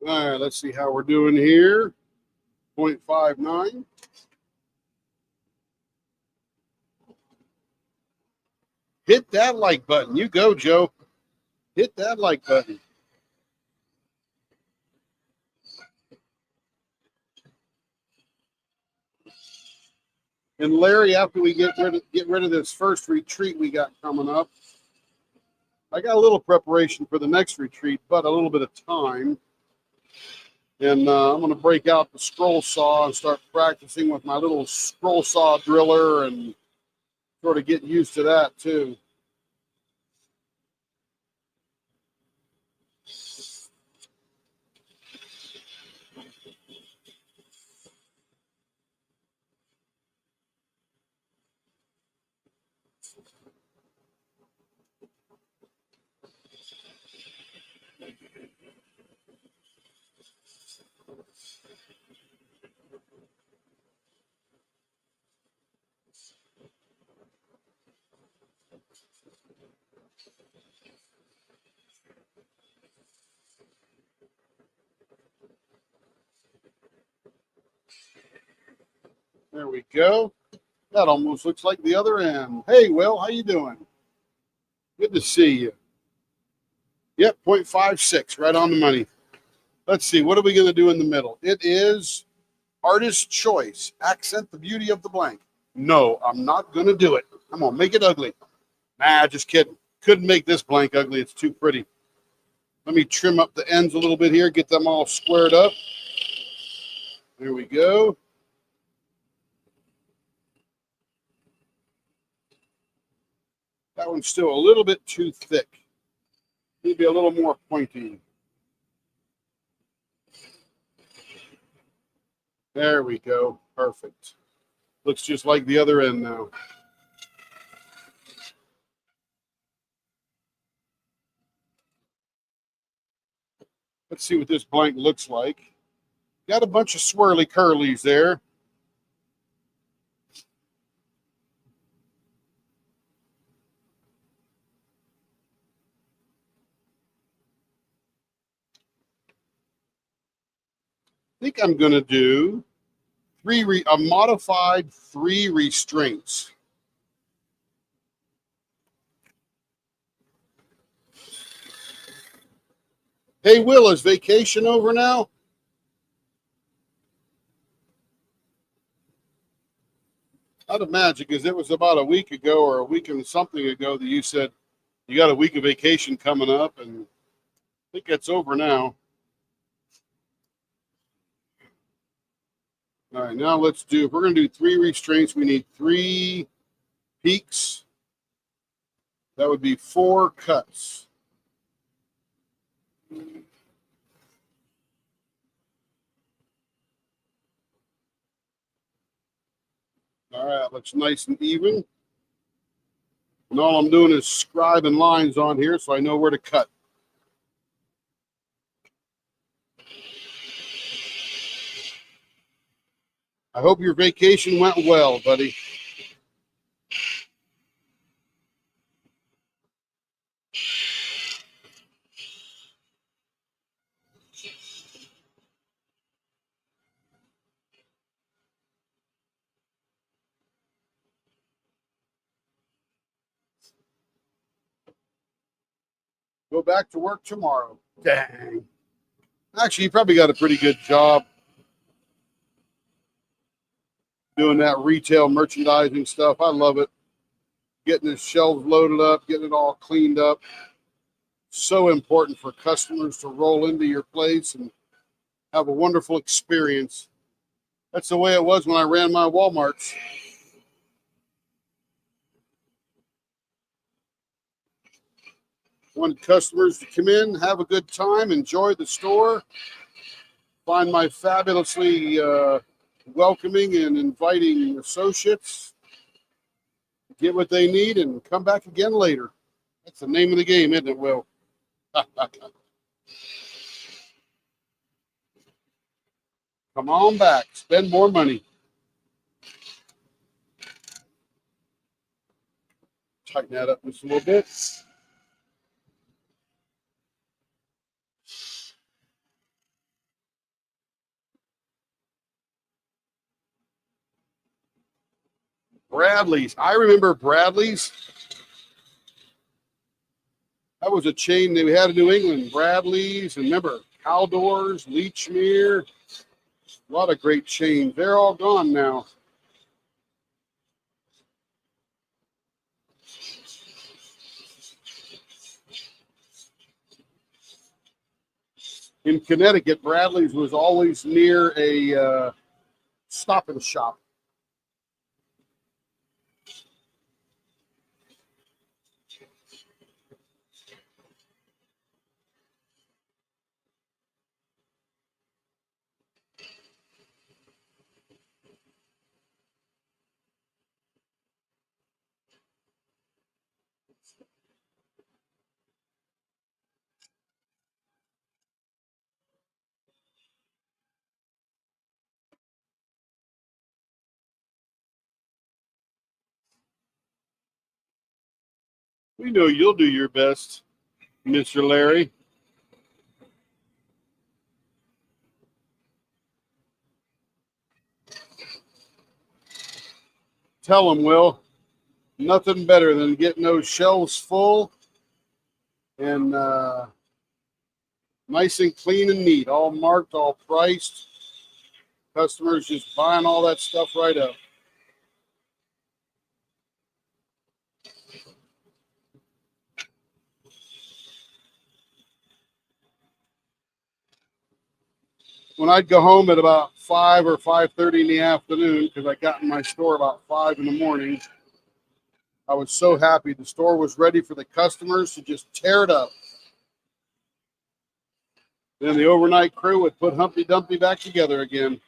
All right, let's see how we're doing here. 0.59. Hit that like button. You go, Joe. Hit that like button. And Larry, after we get rid of this first retreat we got coming up, I got a little preparation for the next retreat, but a little bit of time. And I'm going to break out the scroll saw and start practicing with my little scroll saw driller and sort of get used to that too. There we go. That almost looks like the other end. Hey, Will, how you doing? Good to see you. Yep, 0.56, right on the money. Let's see, what are we going to do in the middle? It is artist choice. Accent the beauty of the blank. No, I'm not going to do it. I'm going to make it ugly. Nah, just kidding. Couldn't make this blank ugly. It's too pretty. Let me trim up the ends a little bit here, get them all squared up. There we go. That one's still a little bit too thick. Maybe a little more pointy. There we go. Perfect. Looks just like the other end now. Let's see what this blank looks like. Got a bunch of swirly curlies there. I think I'm going to do a modified 3 restraints. Hey, Will, is vacation over now? I'd imagine, because it was about a week ago or a week and something ago that you said you got a week of vacation coming up, and I think that's over now. All right, now let's do, if we're going to do 3 restraints, we need 3 peaks. That would be 4 cuts. All right, looks nice and even. And all I'm doing is scribing lines on here so I know where to cut. I hope your vacation went well, buddy. Go back to work tomorrow. Dang. Actually, you probably got a pretty good job doing that retail merchandising stuff. I love it. Getting the shelves loaded up, getting it all cleaned up. So important for customers to roll into your place and have a wonderful experience. That's the way it was when I ran my Walmarts. I wanted customers to come in, have a good time, enjoy the store, find my fabulously welcoming and inviting associates, get what they need, and come back again later. That's the name of the game, isn't it, Will? Come on back. Spend more money. Tighten that up just a little bit. Bradley's. I remember Bradley's. That was a chain that we had in New England. Bradley's. And remember, Caldors, Leechmere. A lot of great chains. They're all gone now. In Connecticut, Bradley's was always near a Stop and Shop. We know you'll do your best, Mr. Larry. Tell them, Will. Nothing better than getting those shelves full and nice and clean and neat, all marked, all priced. Customers just buying all that stuff right up. When I'd go home at about 5 or 5:30 in the afternoon, because I got in my store about 5 in the morning, I was so happy. The store was ready for the customers to just tear it up. Then the overnight crew would put Humpty Dumpty back together again.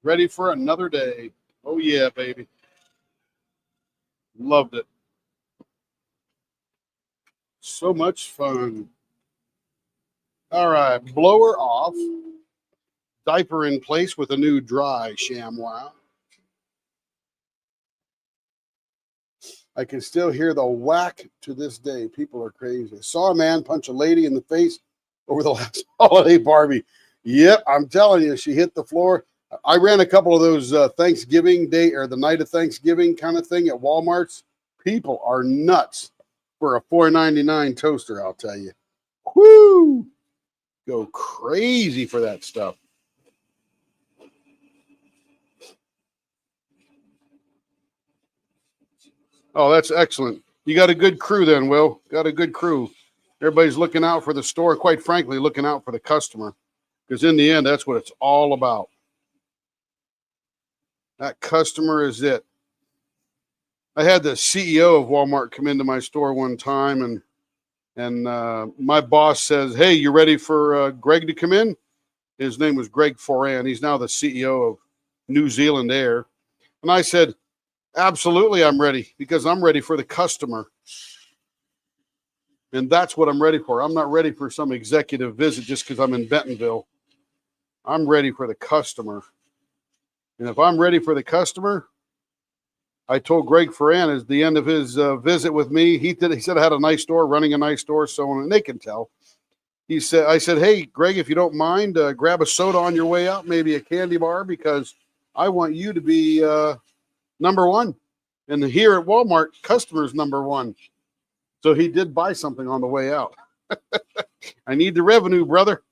Ready for another day. Oh, yeah, baby. Loved it. So much fun. All right, blower off. Diaper in place with a new dry ShamWow. I can still hear the whack to this day. People are crazy. I saw a man punch a lady in the face over the last holiday Barbie. Yep, I'm telling you, she hit the floor. I ran a couple of those Thanksgiving Day or the night of Thanksgiving kind of thing at Walmart's. People are nuts for a $4.99 toaster, I'll tell you. Whoo! Go crazy for that stuff. Oh, that's excellent. You got a good crew then, Will. Got a good crew. Everybody's looking out for the store, quite frankly, looking out for the customer. Because in the end, that's what it's all about. That customer is it. I had the CEO of Walmart come into my store one time, and my boss says, "Hey, you ready for Greg to come in?" His name was Greg Foran. He's now the CEO of New Zealand Air. And I said, "Absolutely, I'm ready because I'm ready for the customer." And that's what I'm ready for. I'm not ready for some executive visit just because I'm in Bentonville. I'm ready for the customer. And if I'm ready for the customer, I told Greg Foran at the end of his visit with me, he said I had a nice store, running a nice store, so on, and they can tell. I said, "Hey, Greg, if you don't mind, grab a soda on your way out, maybe a candy bar, because I want you to be number one. And here at Walmart, customers number one." So he did buy something on the way out. I need the revenue, brother.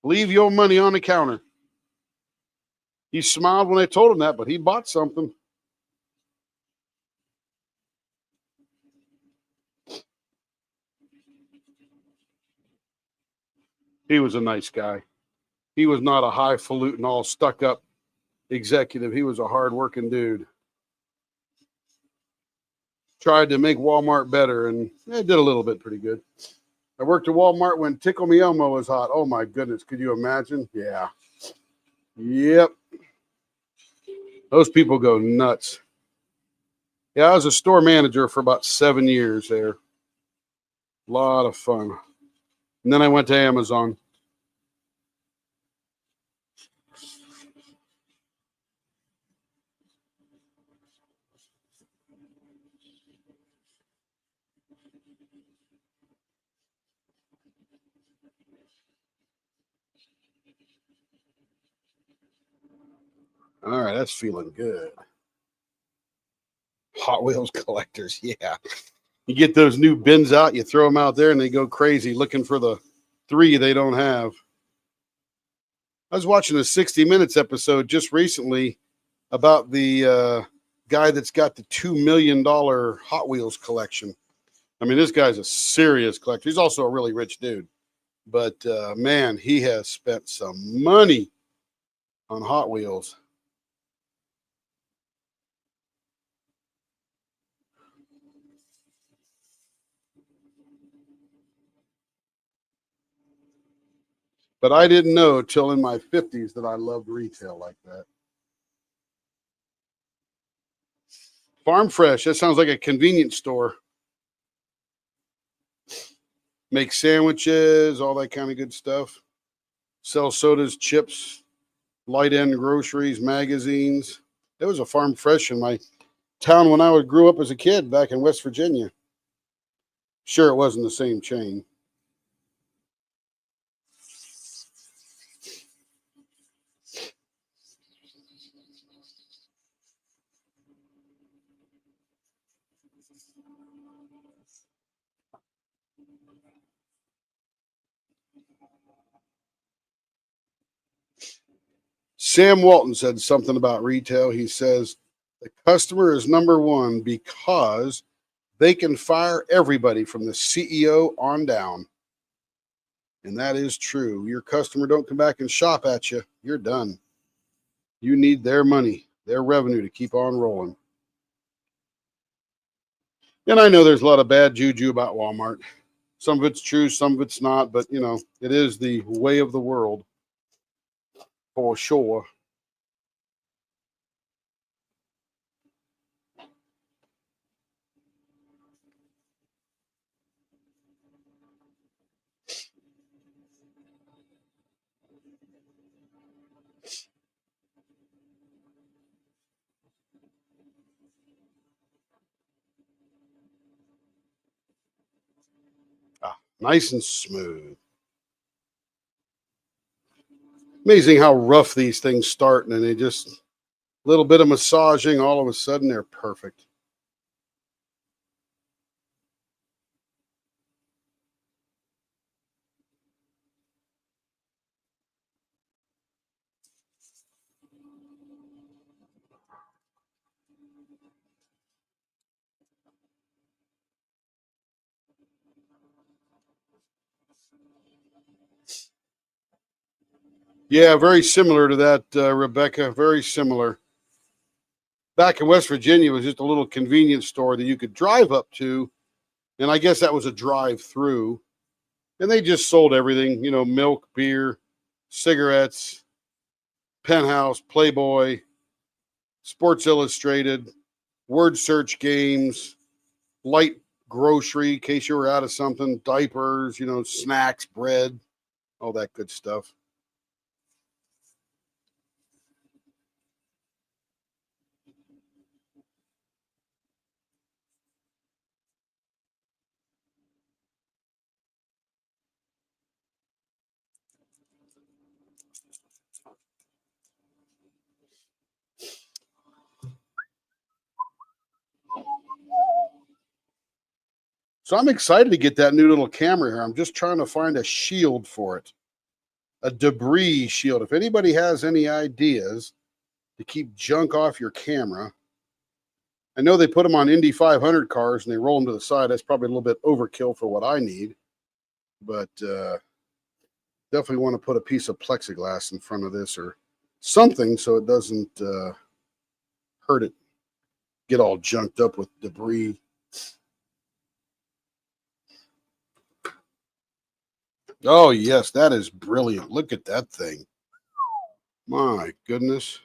Leave your money on the counter. He smiled when I told him that, but he bought something. He was a nice guy. He was not a highfalutin, all stuck up executive. He was a hardworking dude. Tried to make Walmart better, and it did a little bit pretty good. I worked at Walmart when Tickle Me Elmo was hot. Oh my goodness, could you imagine? Yeah. Yep. Those people go nuts. Yeah, I was a store manager for about 7 years there. A lot of fun. And then I went to Amazon. All right, that's feeling good. Hot Wheels collectors, yeah. You get those new bins out, you throw them out there, and they go crazy looking for the 3 they don't have. I was watching a 60 Minutes episode just recently about the guy that's got the $2 million Hot Wheels collection. I mean, this guy's a serious collector. He's also a really rich dude. But man, he has spent some money on Hot Wheels. But I didn't know till in my 50s that I loved retail like that. Farm Fresh, that sounds like a convenience store. Make sandwiches, all that kind of good stuff. Sell sodas, chips, light end groceries, magazines. There was a Farm Fresh in my town when I grew up as a kid back in West Virginia. Sure, it wasn't the same chain. Sam Walton said something about retail. He says the customer is number one because they can fire everybody from the CEO on down. And that is true. Your customer don't come back and shop at you. You're done. You need their money, their revenue to keep on rolling. And I know there's a lot of bad juju about Walmart. Some of it's true, some of it's not, but you know, it is the way of the world for sure. Ah, nice and smooth. Amazing how rough these things start, and then they just a little bit of massaging, all of a sudden they're perfect. Yeah, very similar to that, Rebecca. Very similar. Back in West Virginia, it was just a little convenience store that you could drive up to, and I guess that was a drive-through. And they just sold everything, you know, milk, beer, cigarettes, Penthouse, Playboy, Sports Illustrated, word search games, light grocery in case you were out of something, diapers, you know, snacks, bread, all that good stuff. So I'm excited to get that new little camera here. I'm just trying to find a shield for it, a debris shield. If anybody has any ideas to keep junk off your camera, I know they put them on Indy 500 cars and they roll them to the side. That's probably a little bit overkill for what I need, but definitely want to put a piece of plexiglass in front of this or something so it doesn't hurt it, get all junked up with debris. Oh, yes, that is brilliant. Look at that thing. My goodness.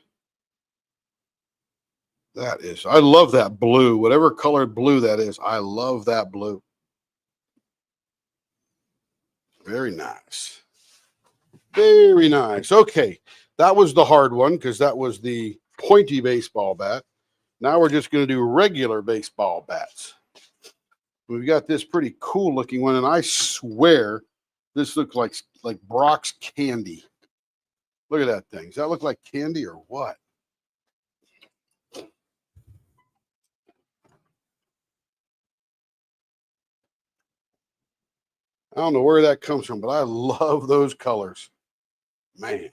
That is, I love that blue, whatever colored blue that is. I love that blue. Very nice. Very nice. Okay. That was the hard one because that was the pointy baseball bat. Now we're just going to do regular baseball bats. We've got this pretty cool looking one, and I swear this looks like Brock's candy. Look at that thing. Does that look like candy or what? I don't know where that comes from, but I love those colors. Man.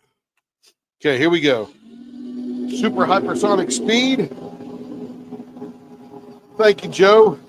Okay, here we go. Super hypersonic speed. Thank you, Joe.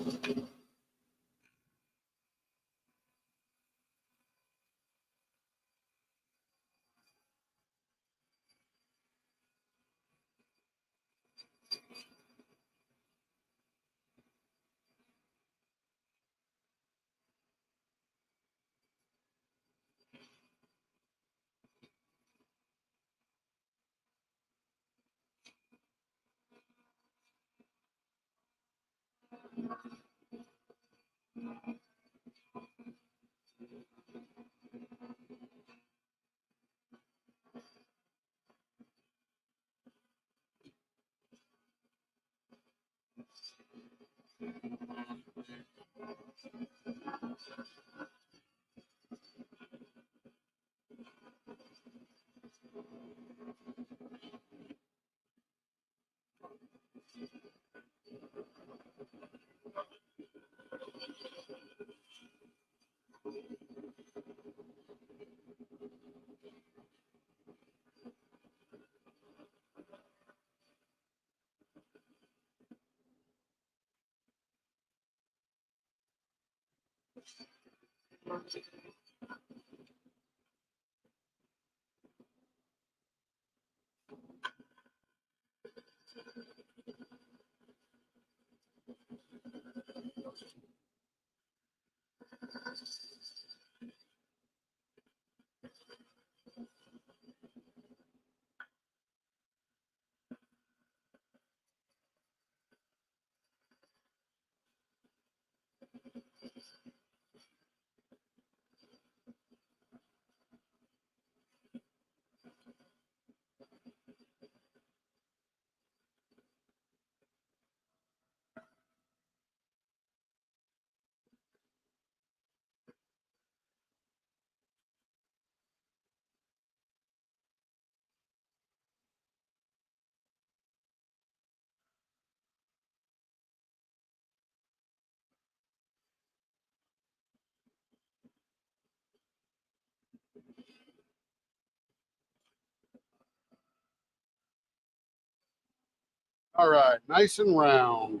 All right, nice and round.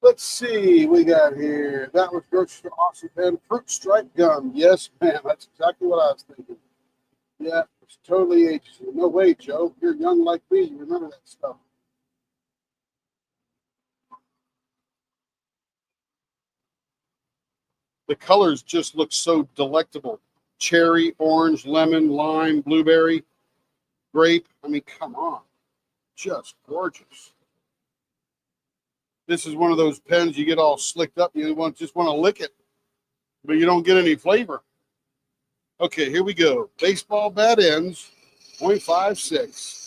Let's see, we got here. That was grocery store awesome pen, fruit stripe gum. Yes, ma'am. That's exactly what I was thinking. Yeah, it's totally ages. No way, Joe. You're young like me. You remember that stuff. The colors just look so delectable. Cherry, orange, lemon, lime, blueberry, grape. I mean, come on. Just gorgeous. This is one of those pens you get all slicked up. You just want to lick it, but you don't get any flavor. Okay, here we go. Baseball bat ends, 0.56.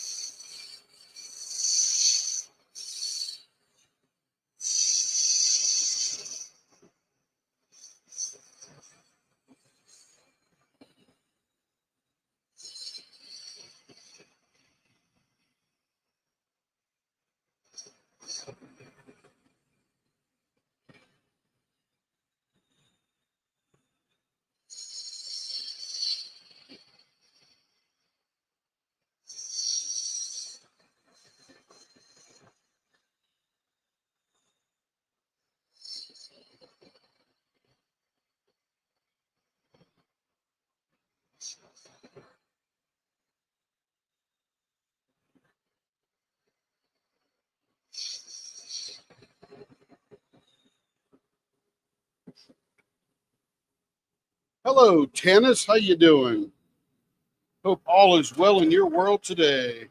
Hello, Tannis. How you doing? Hope all is well in your world today.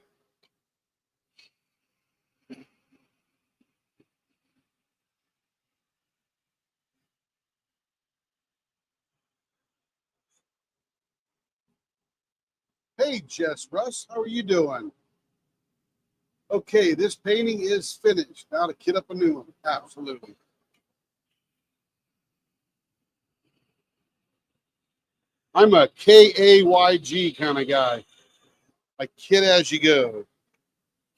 Hey, Jess Russ, how are you doing? Okay, this painting is finished. Now to kit up a new one. Absolutely. I'm a KAYG kind of guy. Like kit as you go.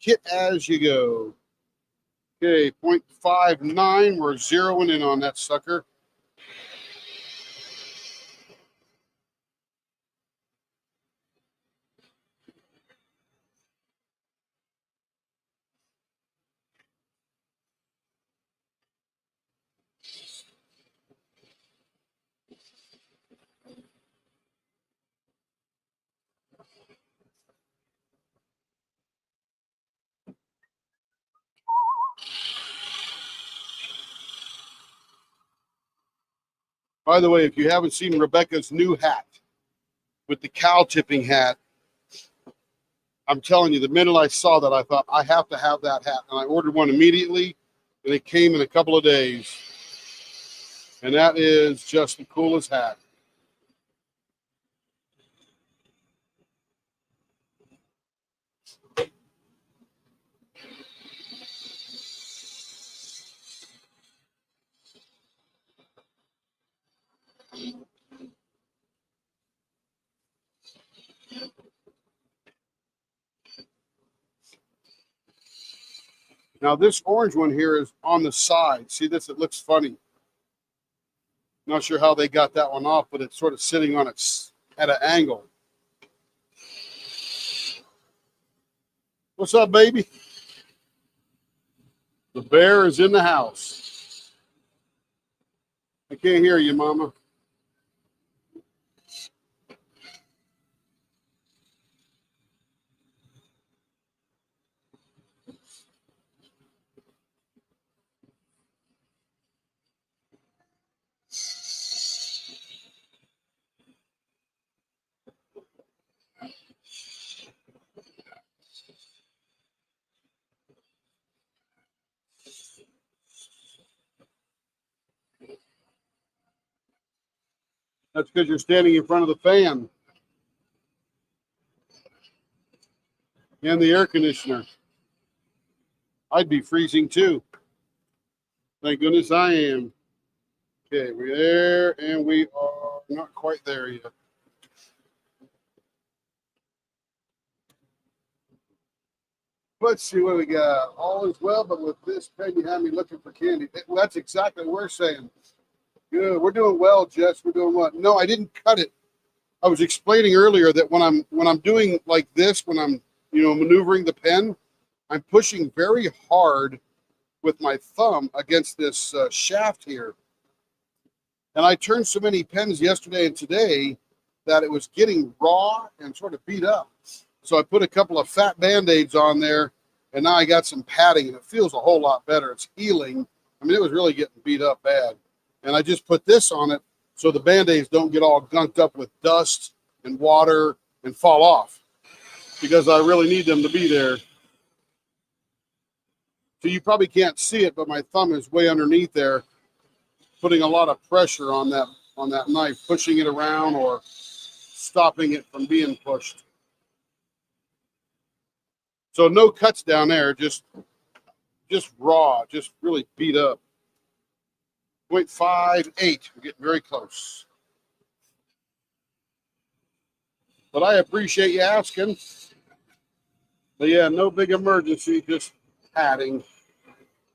Kit as you go. Okay, 0.59. We're zeroing in on that sucker. By the way, if you haven't seen Rebecca's new hat with the cow tipping hat, I'm telling you, the minute I saw that, I thought, I have to have that hat. And I ordered one immediately, and it came in a couple of days. And that is just the coolest hat. Now, this orange one here is on the side. See this? It looks funny. Not sure how they got that one off, but it's sort of sitting on its at an angle. What's up, baby? The bear is in the house. I can't hear you, Mama. That's because you're standing in front of the fan and the air conditioner. I'd be freezing too. Thank goodness I am. Okay, we're there, and we are not quite there yet. Let's see what we got. All is well, but with this pen, you have me looking for candy. Well, that's exactly what we're saying. Good. We're doing well, Jess. We're doing what? No, I didn't cut it. I was explaining earlier that when I'm doing like this, when I'm maneuvering the pen, I'm pushing very hard with my thumb against this shaft here. And I turned so many pens yesterday and today that it was getting raw and sort of beat up. So I put a couple of fat Band-Aids on there, and now I got some padding, and it feels a whole lot better. It's healing. I mean, it was really getting beat up bad. And I just put this on it so the Band-Aids don't get all gunked up with dust and water and fall off, because I really need them to be there. So you probably can't see it, but my thumb is way underneath there, putting a lot of pressure on that knife, pushing it around or stopping it from being pushed. So no cuts down there, just raw, just really beat up. 0.58, we're getting very close. But I appreciate you asking. But yeah, no big emergency, just padding.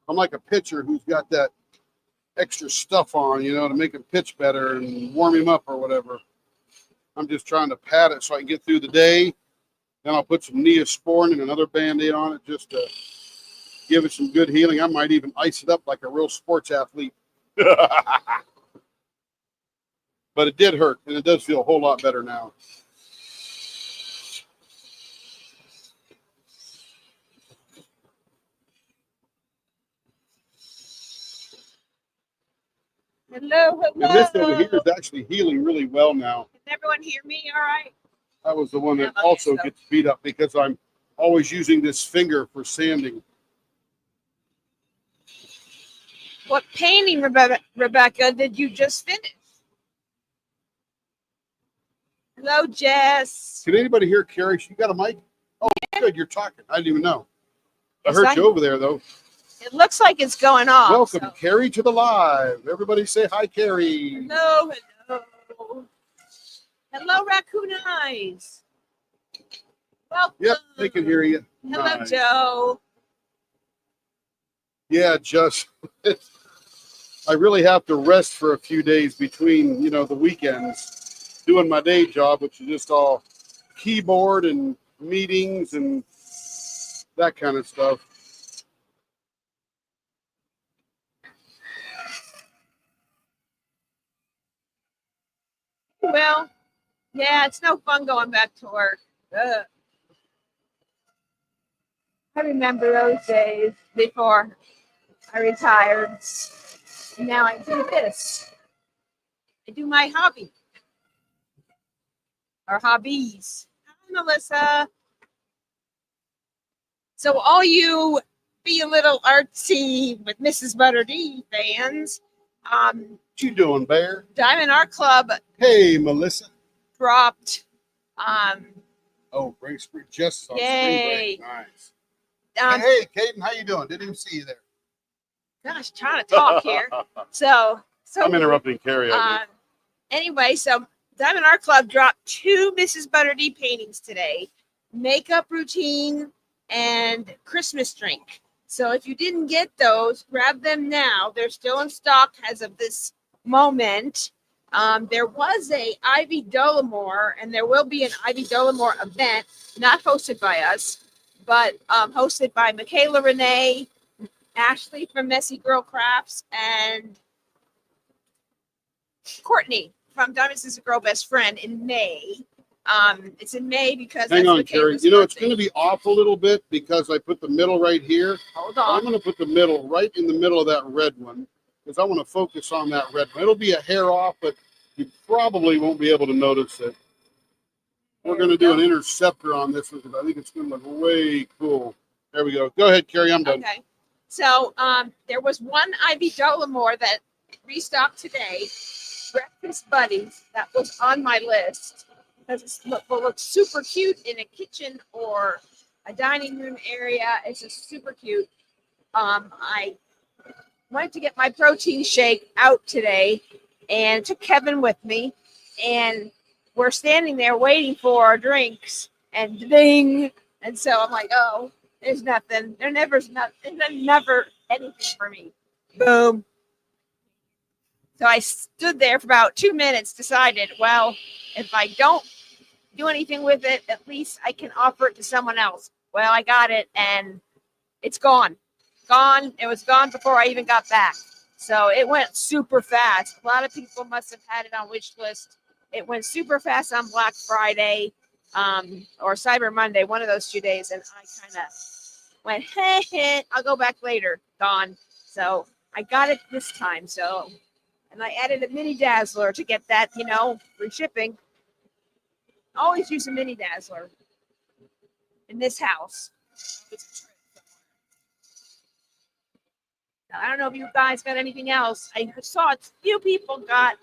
I'm like a pitcher who's got that extra stuff on, to make him pitch better and warm him up or whatever. I'm just trying to pad it so I can get through the day. Then I'll put some Neosporin and another Band-Aid on it just to give it some good healing. I might even ice it up like a real sports athlete. But it did hurt, and it does feel a whole lot better now. Hello. And this over here is actually healing really well now. Can everyone hear me all right? That was the one that also gets beat up because I'm always using this finger for sanding. What painting, Rebecca, did you just finish? Hello, Jess. Can anybody hear Carrie? You got a mic? Oh, good. You're talking. I didn't even know. I Yes, heard you over there, though. It looks like it's going off. Welcome, Carrie, to the live. Everybody say hi, Carrie. Hello. Hello, Raccoon Eyes. Welcome. Yep, they can hear you. Hello, Nice. Joe. Yeah, just I really have to rest for a few days between, the weekends, doing my day job, which is just all keyboard and meetings and that kind of stuff. Well, yeah, it's no fun going back to work. Ugh. I remember those days before I retired. And now I do this. I do my hobby. Or hobbies. Hi, Melissa. So all you Be a Little Artsy with Mrs. Butter D fans, What you doing, Bear? Diamond Art Club Hey, Melissa. dropped Oh, break spring just on Yay. spring break. Nice. Hey, Caden, how you doing? Didn't even see you there. gosh, trying to talk here. So I'm interrupting Carrie. Anyway, so Diamond Art Club dropped 2 Mrs. Butter D paintings today. Makeup routine and Christmas drink. So if you didn't get those, grab them now. They're still in stock as of this moment. There was a Ivy Dollamore, and there will be an Ivy Dollamore event, not hosted by us, but hosted by Michaela Renee, Ashley from Messy Girl Crafts, and Courtney from Diamonds is a Girl Best Friend in May. It's in May because Hang that's on, what Carrie. Kayla's You know, it's birthday. going to be off a little bit because I put the middle right here. Hold I'm on. going to put the middle right in the middle of that red one because I want to focus on that red one. It'll be a hair off, but you probably won't be able to notice it. We're going to do an interceptor on this one because I think it's going to look way cool. There we go. Go ahead, Carrie. I'm done. Okay. So there was one Ivy Dollamore that restocked today. Breakfast Buddies that was on my list because it will look super cute in a kitchen or a dining room area. It's just super cute. I went to get my protein shake out today and took Kevin with me, and we're standing there waiting for our drinks, and ding, and so I'm like, oh, there's nothing. There's never anything for me. Boom. So I stood there for about 2 minutes, decided, well, if I don't do anything with it, at least I can offer it to someone else. Well, I got it and it's gone. Gone. It was gone before I even got back. So it went super fast. A lot of people must have had it on wish list. It went super fast on Black Friday or Cyber Monday, one of those 2 days. And I kind of went, hey, I'll go back later. Gone. So I got it this time. So. And I added a mini dazzler to get that, free shipping. Always use a mini dazzler in this house. Now, I don't know if you guys got anything else. I saw a few people got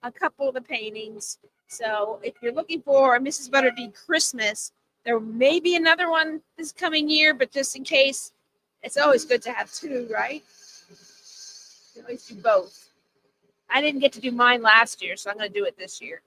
a couple of the paintings. So if you're looking for a Mrs. Butterdeed Christmas, there may be another one this coming year, but just in case, it's always good to have two, right? You always do both. I didn't get to do mine last year, so I'm going to do it this year.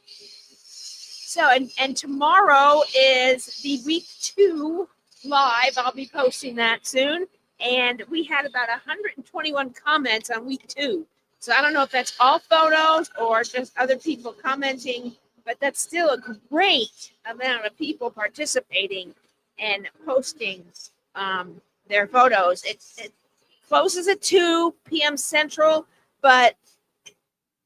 So, and tomorrow is the week 2 live. I'll be posting that soon. And we had about 121 comments on week 2. So I don't know if that's all photos or just other people commenting, but that's still a great amount of people participating and posting their photos. It closes at 2 p.m. Central. But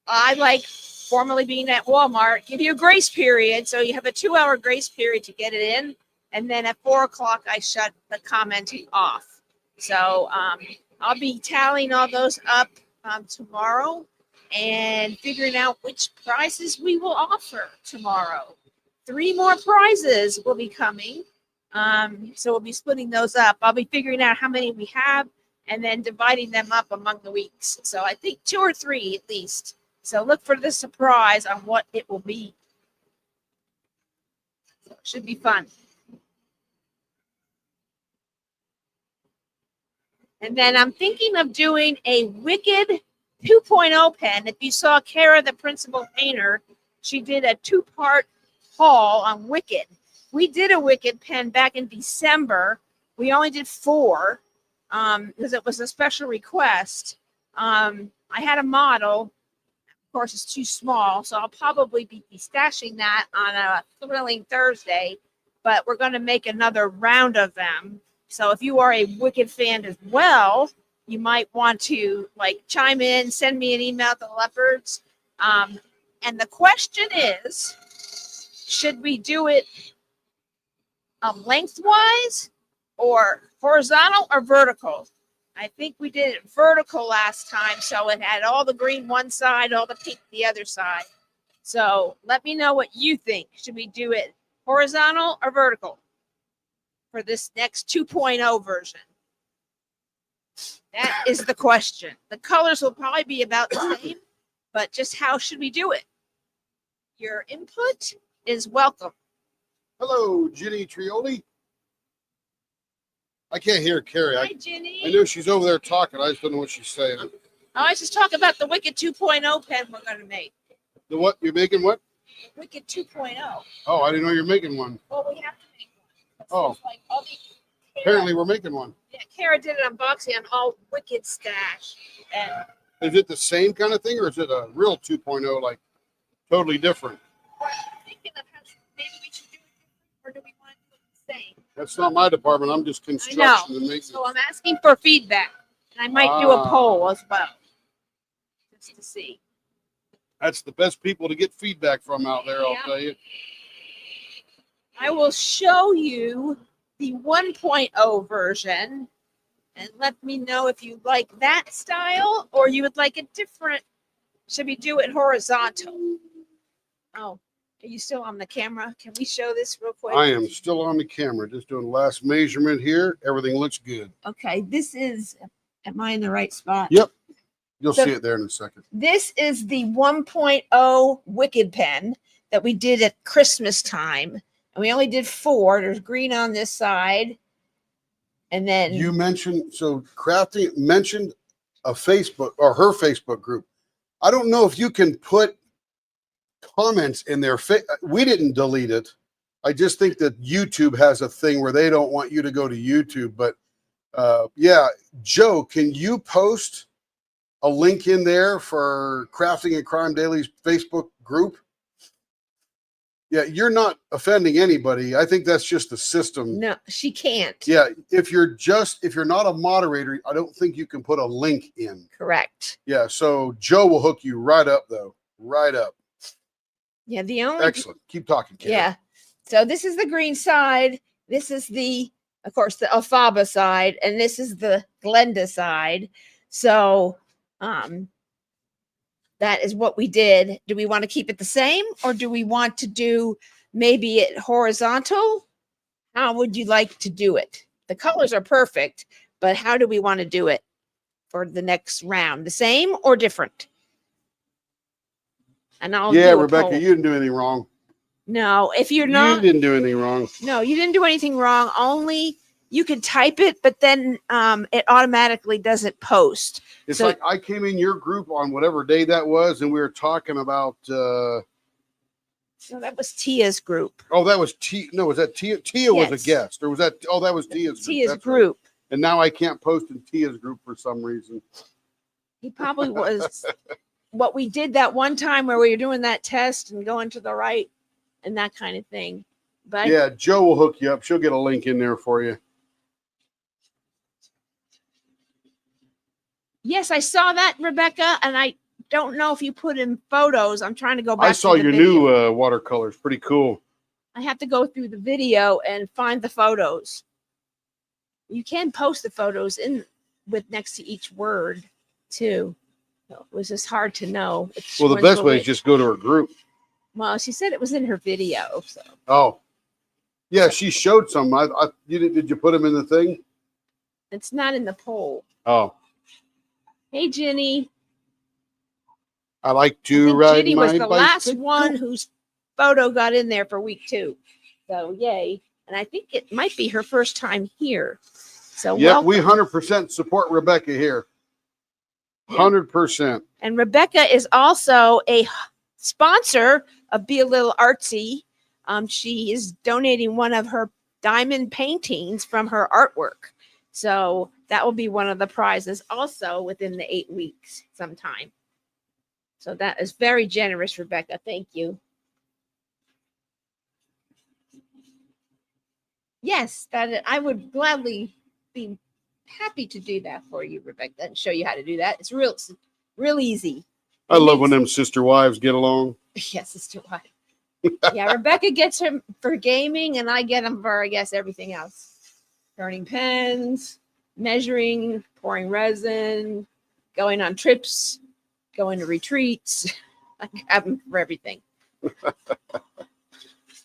I like formerly being at Walmart, give you a grace period. So you have a 2-hour grace period to get it in. And then at 4 o'clock, I shut the commenting off. So I'll be tallying all those up tomorrow and figuring out which prizes we will offer tomorrow. 3 more prizes will be coming. So we'll be splitting those up. I'll be figuring out how many we have and then dividing them up among the weeks. So I think 2 or 3 at least. So look for the surprise on what it will be. So it should be fun. And then I'm thinking of doing a Wicked 2.0 pen. If you saw Kara, the principal painter, she did a 2-part haul on Wicked. We did a Wicked pen back in December. We only did 4. Because it was a special request. I had a model. Of course, it's too small, so I'll probably be stashing that on a Thrilling Thursday. But we're going to make another round of them. So if you are a Wicked fan as well, you might want to chime in, send me an email to Leopards. And the question is, should we do it lengthwise or horizontal or vertical? I think we did it vertical last time, so it had all the green one side, all the pink the other side. So let me know what you think. Should we do it horizontal or vertical for this next 2.0 version? That is the question. The colors will probably be about the same, but just how should we do it? Your input is welcome. Hello, Ginny Trioli. I can't hear Carrie. Hi, Ginny. I know she's over there talking. I just don't know what she's saying. I was just talking about the Wicked 2.0 pen we're going to make. The what? You're making what? Wicked 2.0. Oh, I didn't know you're making one. Well, we have to make one. Oh. All Apparently we're making one. Yeah, Kara did an unboxing on all Wicked stash. And Is it the same kind of thing or is it a real 2.0, totally different? we're thinking of how maybe we should do it different, or do we want to do it the same? That's not my department. I'm just I construction know. and maintenance. So I'm asking for feedback. And I might do a poll as well. Just to see. That's the best people to get feedback from out there, I'll Yeah. tell you. I will show you the 1.0 version and let me know if you like that style or you would like a different. Should we do it horizontal? Oh, are you still on the camera? Can we show this real quick? I am still on the camera, just doing the last measurement here. Everything looks good. Okay, this is, am I in the right spot? Yep. You'll So- see it there in a second. This is the 1.0 Wicked Pen that we did at Christmas time. And we only did 4. There's green on this side. And then You mentioned, so Crafting mentioned a Facebook or her Facebook group. I don't know if you can put comments in there. We didn't delete it. I just think that YouTube has a thing where they don't want you to go to YouTube. But yeah, Joe, can you post a link in there for Crafting and Crime Daily's Facebook group? Yeah, you're not offending anybody. I think that's just the system. no, she can't. Yeah, if you're not a moderator, I don't think you can put a link in. Correct. Yeah, so Joe will hook you right up though. Right up. Yeah, the only Excellent. Keep talking, Karen. Yeah. So this is the green side. This is of course, the Alfaba side, and this is the Glenda side. So that is what we did. Do we want to keep it the same or do we want to do maybe it horizontal? How would you like to do it? The colors are perfect, but how do we want to do it for the next round? The same or different? And I'll Yeah, do a Rebecca, poll. you didn't do anything wrong. No, if you're You not, didn't do anything wrong. no, you didn't do anything wrong. Only you can type it, but then it automatically doesn't post. It's So- like I came in your group on whatever day that was, and we were talking about So that was Tia's group. oh, that was no, was that Tia? Tia was Yes. a guest, or was that that was Tia's group. Tia's That's right. group. And now I can't post in Tia's group for some reason. He probably was what we did that one time where we were doing that test and going to the right and that kind of thing. But Yeah, Joe will hook you up. She'll get a link in there for you. yes, I saw that, Rebecca, and I don't know if you put in photos. I'm trying to go back. I saw to the your video. new watercolors. Pretty cool. I have to go through the video and find the photos. You can post the photos in with next to each word too. So it was just hard to know. Well, the best way is just go to her group. Well, she said it was in her video. So Oh, yeah, she showed some. Did you put them in the thing? it's not in the poll. Oh, Hey, Jenny. I like I to think ride Jenny my was the last bicycle. one whose photo got in there for week 2. So yay. And I think it might be her first time here. So Yeah, welcome. we 100% support Rebecca here. 100%. And Rebecca is also a sponsor of Be a Little Artsy. She is donating one of her diamond paintings from her artwork. So that will be one of the prizes also within the 8 weeks sometime. So that is very generous, Rebecca. Thank you. Yes, I would gladly be happy to do that for you, Rebecca, and show you how to do that. It's real easy. I love when them sister wives get along. Yes, it's too hot. Yeah, Rebecca gets him for gaming, and I get him for, I guess, everything else. Turning pens, measuring, pouring resin, going on trips, going to retreats. I have him for everything.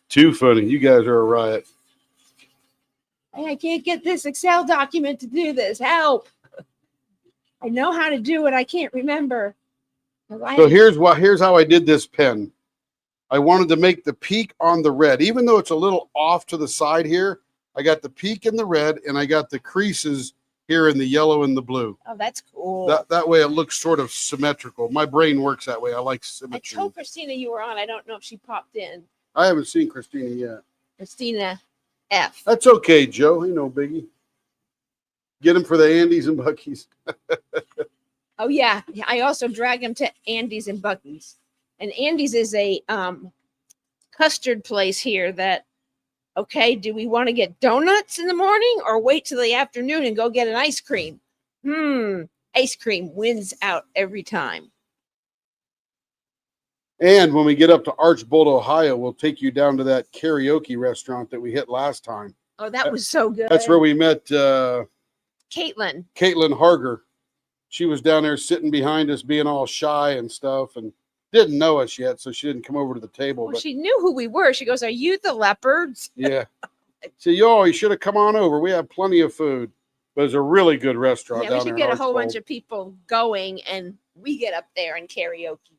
Too funny. You guys are a riot. Hey, I can't get this Excel document to do this. Help. I know how to do it. I can't remember. 'Cause So here's how I did this pen. I wanted to make the peak on the red, even though it's a little off to the side here. I got the peak in the red, and I got the creases here in the yellow and the blue. Oh, that's cool. That way it looks sort of symmetrical. My brain works that way. I like I symmetry. told Christina you were on. I don't know if she popped in. I haven't seen Christina yet. Christina F. That's okay, Joe. Ain't no biggie. Get him for the Andes and Bucky's. Oh yeah, I also drag him to Andy's and Bucky's. And Andy's is a custard place here that, okay, do we want to get donuts in the morning or wait till the afternoon and go get an ice cream? Ice cream wins out every time. And when we get up to Archbold, Ohio, we'll take you down to that karaoke restaurant that we hit last time. Oh, that was so good. That's where we met Caitlin. Caitlin Harger. She was down there sitting behind us, being all shy and stuff, and didn't know us yet, so she didn't come over to the table. Well, but she knew who we were. She goes, "Are you the leopards?" yeah. So you should have come on over. We have plenty of food. But it's a really good restaurant Yeah, we down should there. get a whole bunch of people going, and we get up there and karaoke.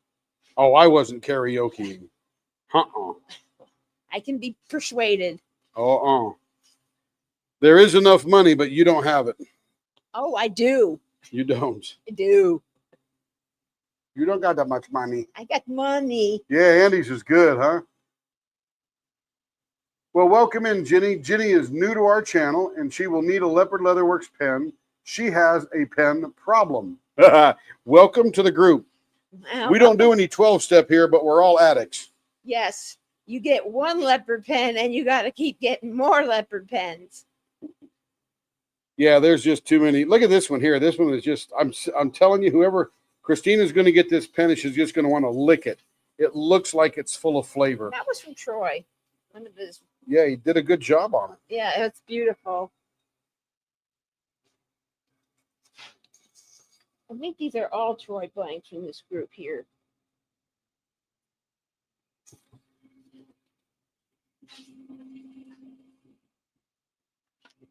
Oh, I wasn't karaokeing. I can be persuaded. There is enough money, but you don't have it. Oh, I do. You don't. I do. You don't got that much money. I got money. Yeah, Andy's is good, huh? Well, welcome in, Ginny. Ginny is new to our channel, and she will need a Leopard Leatherworks pen. She has a pen problem. Welcome to the group. Well, We don't do any 12-step here, but we're all addicts. Yes, you get one leopard pen, and you got to keep getting more leopard pens. Yeah, there's just too many. Look at this one here. This one is just, I'm telling you, whoever, Christina's going to get this pen, and she's just going to want to lick it. It looks like it's full of flavor. That was from Troy. One of his. Yeah, he did a good job on it. Yeah, it's beautiful. I think these are all Troy blanks from this group here.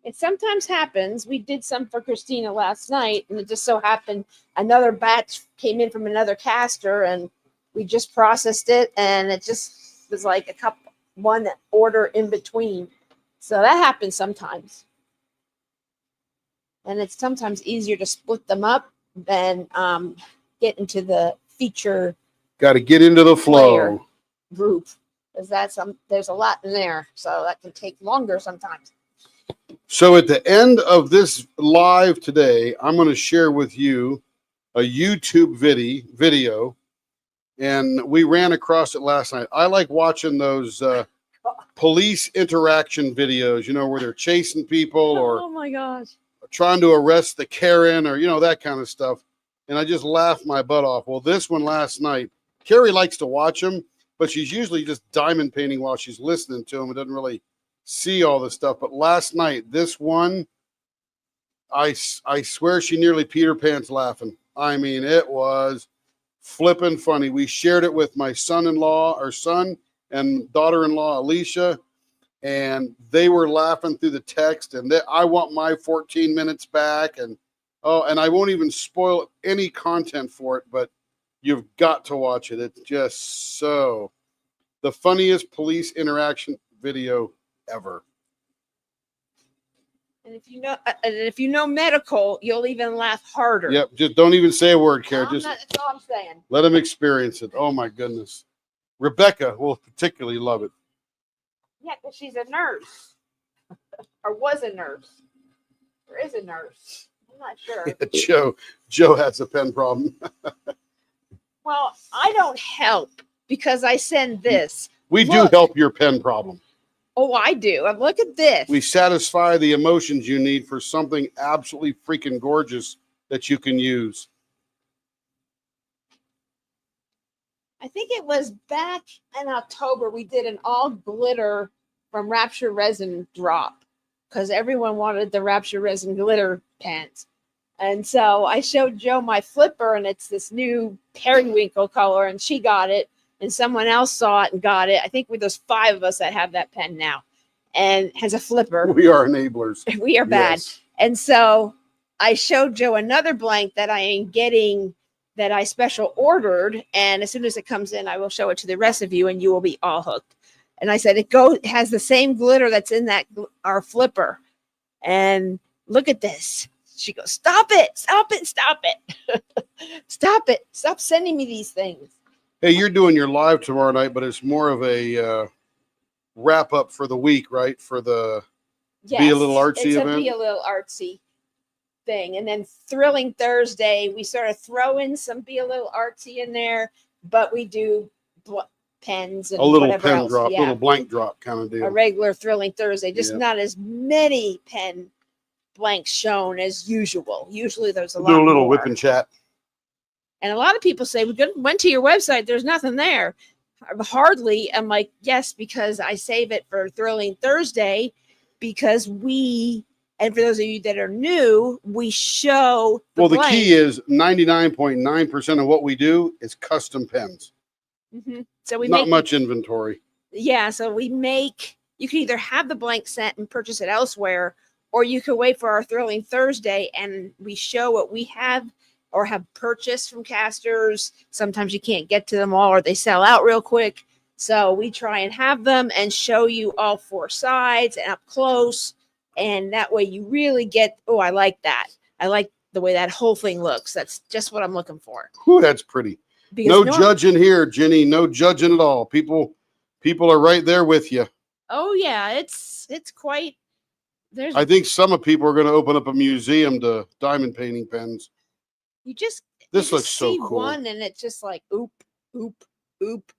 It sometimes happens. We did some for Christina last night, and it just so happened another batch came in from another caster, and we just processed it, and it just was like one order in between. So that happens sometimes. And it's sometimes easier to split them up than get into the feature Got to get into the flow. player group, because there's a lot in there, so that can take longer sometimes. So at the end of this live today, I'm going to share with you a YouTube video, and we ran across it last night. I like watching those police interaction videos, where they're chasing people or Oh my gosh. trying to arrest the Karen or, that kind of stuff. And I just laughed my butt off. Well, this one last night, Carrie likes to watch them, but she's usually just diamond painting while she's listening to them. It doesn't really see all the stuff. But last night, this one, I swear she nearly Peter Pants laughing. I mean, it was flipping funny. We shared it with my son-in-law, our son, and daughter-in-law, Alicia, and they were laughing through the text, and I want my 14 minutes back, and I won't even spoil any content for it, but you've got to watch it. It's just the funniest police interaction video ever. And if you know medical, you'll even laugh harder. Yep, just don't even say a word, Kara. Just That's all I'm saying. let them experience it. Oh my goodness. Rebecca will particularly love it. Yeah, because she's a nurse. Or was a nurse. Or is a nurse. I'm not sure. Joe has a pen problem. Well, I don't help because I send this. We do help your pen problem. Oh, I do. And look at this. We satisfy the emotions you need for something absolutely freaking gorgeous that you can use. I think it was back in October we did an all glitter from Rapture Resin drop because everyone wanted the Rapture Resin glitter pens. And so I showed Joe my flipper, and it's this new periwinkle color, and she got it, and someone else saw it and got it. I think there's 5 of us that have that pen now and has a flipper. We are enablers. We are bad. Yes. And so I showed Joe another blank that I am getting that I special ordered. And as soon as it comes in, I will show it to the rest of you and you will be all hooked. And I said, it has the same glitter that's in our flipper. And look at this. She goes, stop it, stop it, stop it. Stop it. Stop sending me these things. Hey, you're doing your live tomorrow night, but it's more of a wrap up for the week, right? For the Be a Little Artsy it's event. A Be a Little Artsy thing. And then Thrilling Thursday, we sort of throw in some Be a Little Artsy in there, but we do pens and a little whatever pen else. drop, Yeah. little blank drop kind of deal. A regular Thrilling Thursday, just Yeah. not as many pen blanks shown as usual. Usually there's a We'll lot do a little more. whip and chat. And a lot of people say, went to your website, there's nothing there. Hardly. I'm like, yes, because I save it for Thrilling Thursday, because and for those of you that are new, we show the blank. key is 99.9% of what we do is custom pens. Mm-hmm. So we not much inventory. Yeah, so we make, you can either have the blank set and purchase it elsewhere, or you could wait for our Thrilling Thursday and we show what we have or have purchased from casters. Sometimes you can't get to them all or they sell out real quick. So we try and have them and show you all 4 sides and up close. And that way you really get, oh, I like that. I like the way that whole thing looks. That's just what I'm looking for. Ooh, that's pretty. Because no judging here, Jenny. No judging at all. People are right there with you. Oh yeah, it's quite. I think some people are going to open up a museum to diamond painting pens. This looks so cool. One and it's just like oop, oop, oop.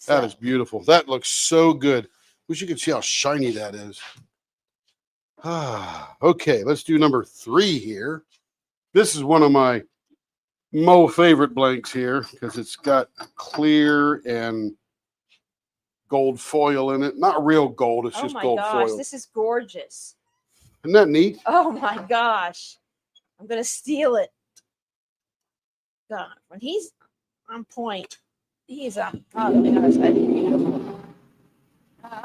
That is beautiful. That looks so good. Wish you could see how shiny that is. Okay, let's do number 3 here. This is one of my favorite blanks here because it's got clear and gold foil in it. Not real gold, it's just gold foil. This is gorgeous. Isn't that neat? Oh my gosh. I'm going to steal it. God, when he's on point, he's on. Oh, let me notice that. Beautiful.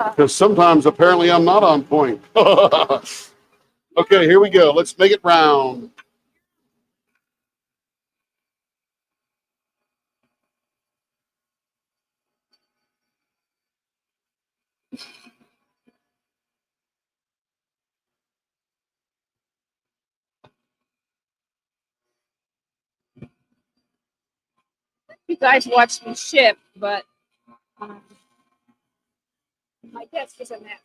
Because sometimes apparently I'm not on point. Okay, here we go. Let's make it round. You guys watched me ship, but my desk is a mess.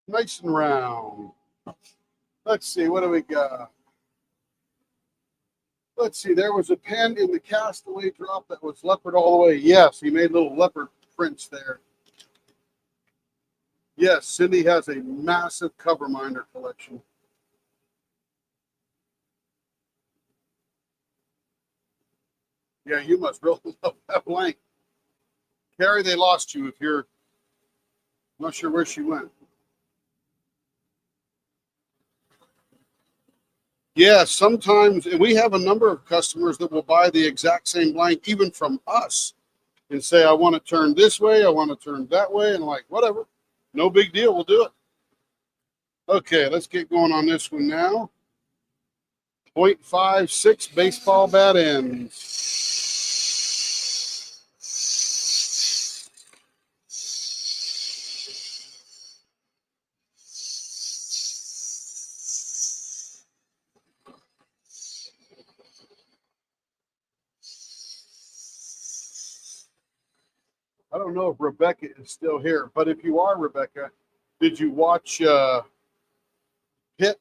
Nice and round. Let's see, what do we got? Let's see, there was a pen in the Castaway drop that was leopard all the way. Yes, he made little leopard prints there. Yes, Cindy has a massive cover minder collection. Yeah, you must really love that blank. Carrie, they lost you if you're not sure where she went. Yeah, sometimes, and we have a number of customers that will buy the exact same blank, even from us, and say, I want to turn this way, I want to turn that way, and like, whatever. No big deal, we'll do it. Okay, let's get going on this one now. .56 baseball bat ends. I don't know if Rebecca is still here, but if you are, Rebecca, did you watch Pit?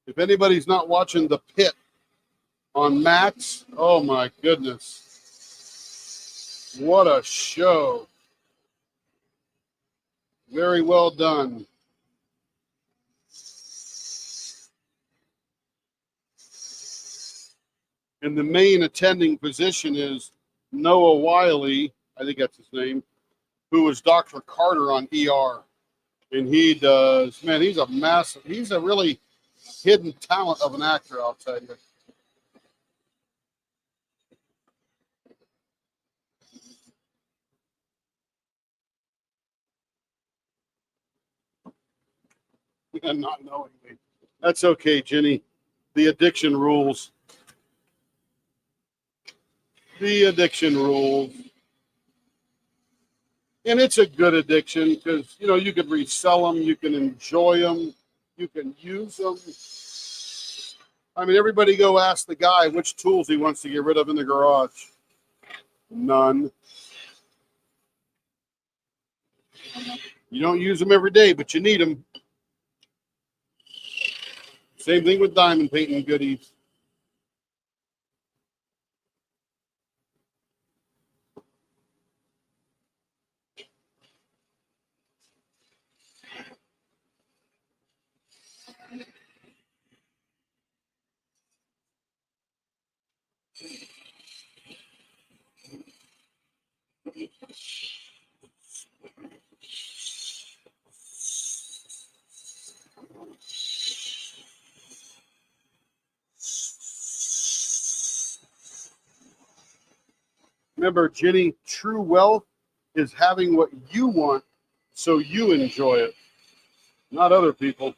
If anybody's not watching The Pit on Max, oh my goodness. What a show. Very well done. And the main attending physician is Noah Wiley, I think that's his name, who was Dr. Carter on ER. And he does, man, he's a really hidden talent of an actor, I'll tell you. Not knowingly. That's okay, Jenny. The addiction rules. The addiction rules. And it's a good addiction because, you know, you can resell them, you can enjoy them, you can use them. I mean, everybody go ask the guy which tools he wants to get rid of in the garage. None. You don't use them every day, but you need them. Same thing with diamond painting goodies. Remember, Jenny, true wealth is having what you want so you enjoy it, not other people.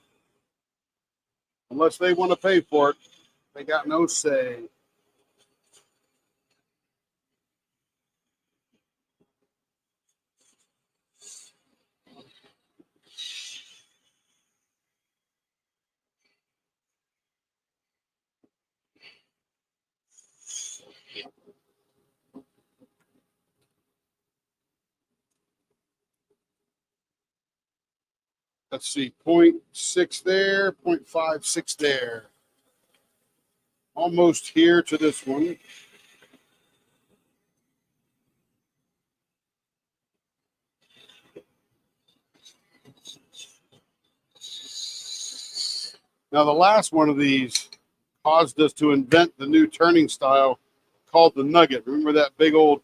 Unless they want to pay for it, they got no say. Let's see, 0.6 there, 0.56 there. Almost here to this one. Now, the last one of these caused us to invent the new turning style called the nugget. Remember that big old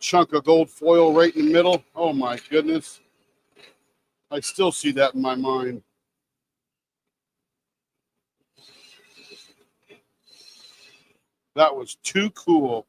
chunk of gold foil right in the middle? Oh my goodness. I still see that in my mind. That was too cool.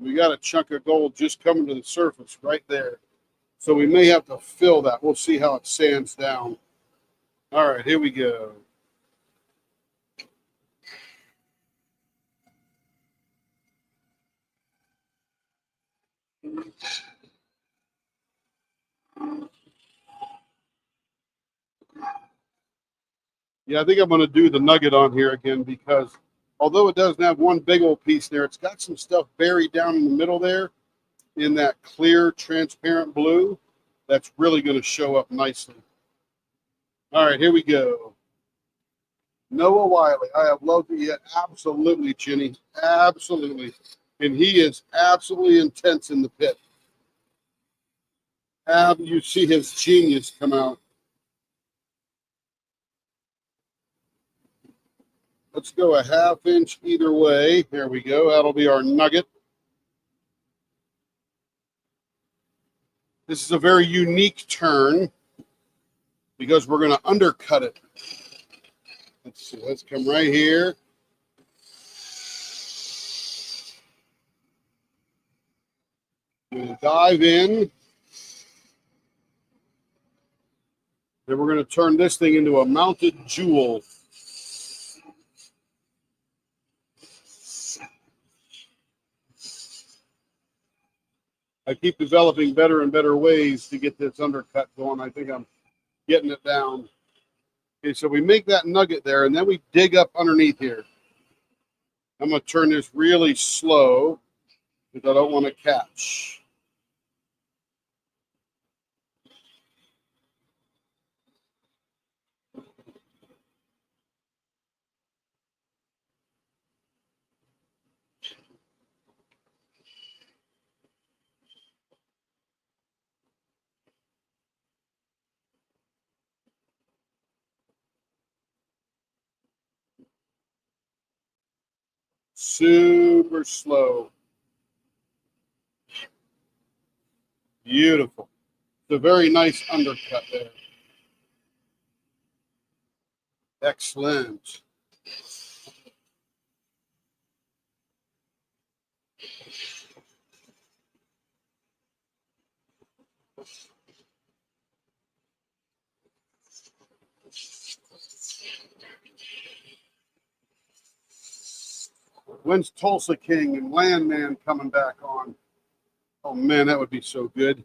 We got a chunk of gold just coming to the surface right there. So we may have to fill that. We'll see how it sands down. All right, here we go. Yeah, I think I'm going to do the nugget on here again because although it doesn't have one big old piece there, it's got some stuff buried down in the middle there in that clear, transparent blue. That's really going to show up nicely. All right, here we go. Noah Wiley. I have loved it yet. Absolutely, Jenny. Absolutely. And he is absolutely intense in the pit. Have you see his genius come out? Let's go a half inch either way. There we go. That'll be our nugget. This is a very unique turn because we're going to undercut it. Let's see, let's come right here. We'll dive in. Then we're going to turn this thing into a mounted jewel. I keep developing better and better ways to get this undercut going. I think I'm getting it down. Okay, so we make that nugget there, and then we dig up underneath here. I'm going to turn this really slow because I don't want to catch. Super slow. Beautiful. It's a very nice undercut there. Excellent. When's Tulsa King and Landman coming back on? Oh man, that would be so good.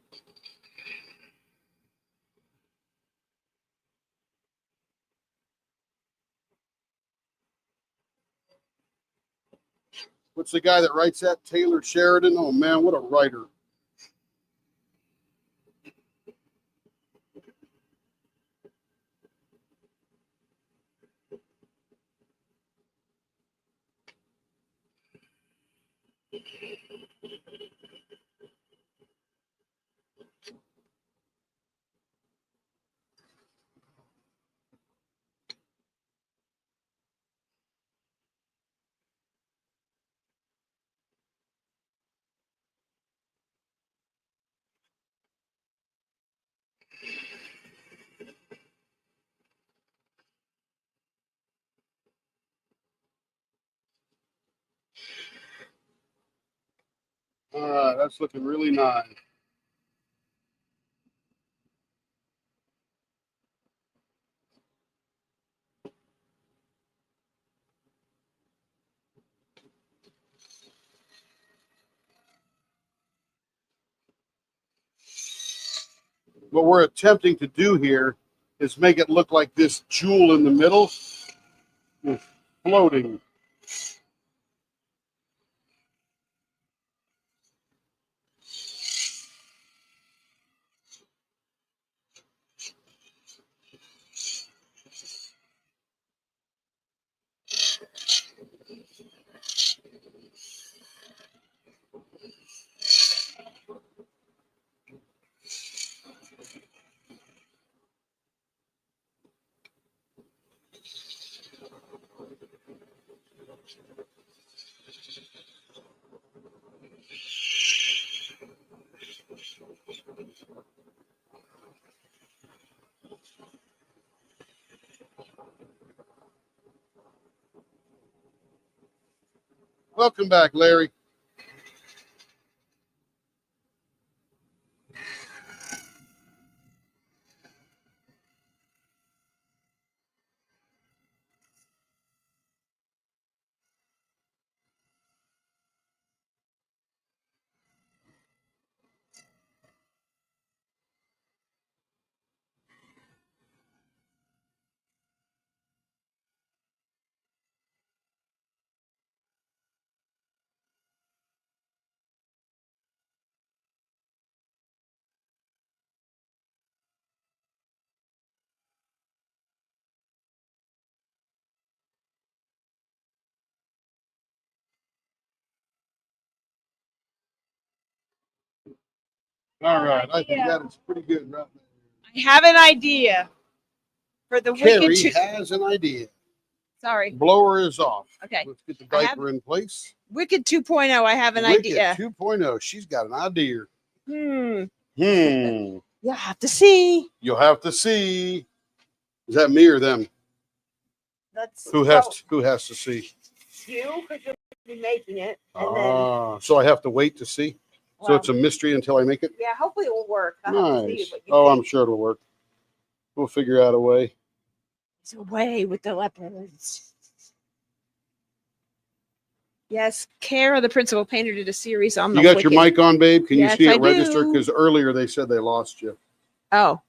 What's the guy that writes that? Taylor Sheridan? Oh man, what a writer. All right, that's looking really nice. What we're attempting to do here is make it look like this jewel in the middle is floating. Welcome back, Larry. All right, I think that is pretty good right I have an idea for the there. wicked. Carrie has an idea. Sorry. Blower is off. Okay. Let's get the I have- diaper in place. Wicked 2.0. I have an Wicked idea. 2.0. She's got an idea. Hmm. You'll have to see. You'll have to see. Is that me or them? That's Who has to see? you because you'll be making it, and then So I have to wait to see. So well, it's a mystery until I make it. yeah, hopefully it will work. I'll have to see Nice. what you Oh, think. I'm sure it'll work. We'll figure out a way. It's away with the leopards. Yes, Kara, the principal painter, did a series on You the got your Wicked. mic on, babe? Can Yes, you see I it register? do. Because earlier they said they lost you. Oh,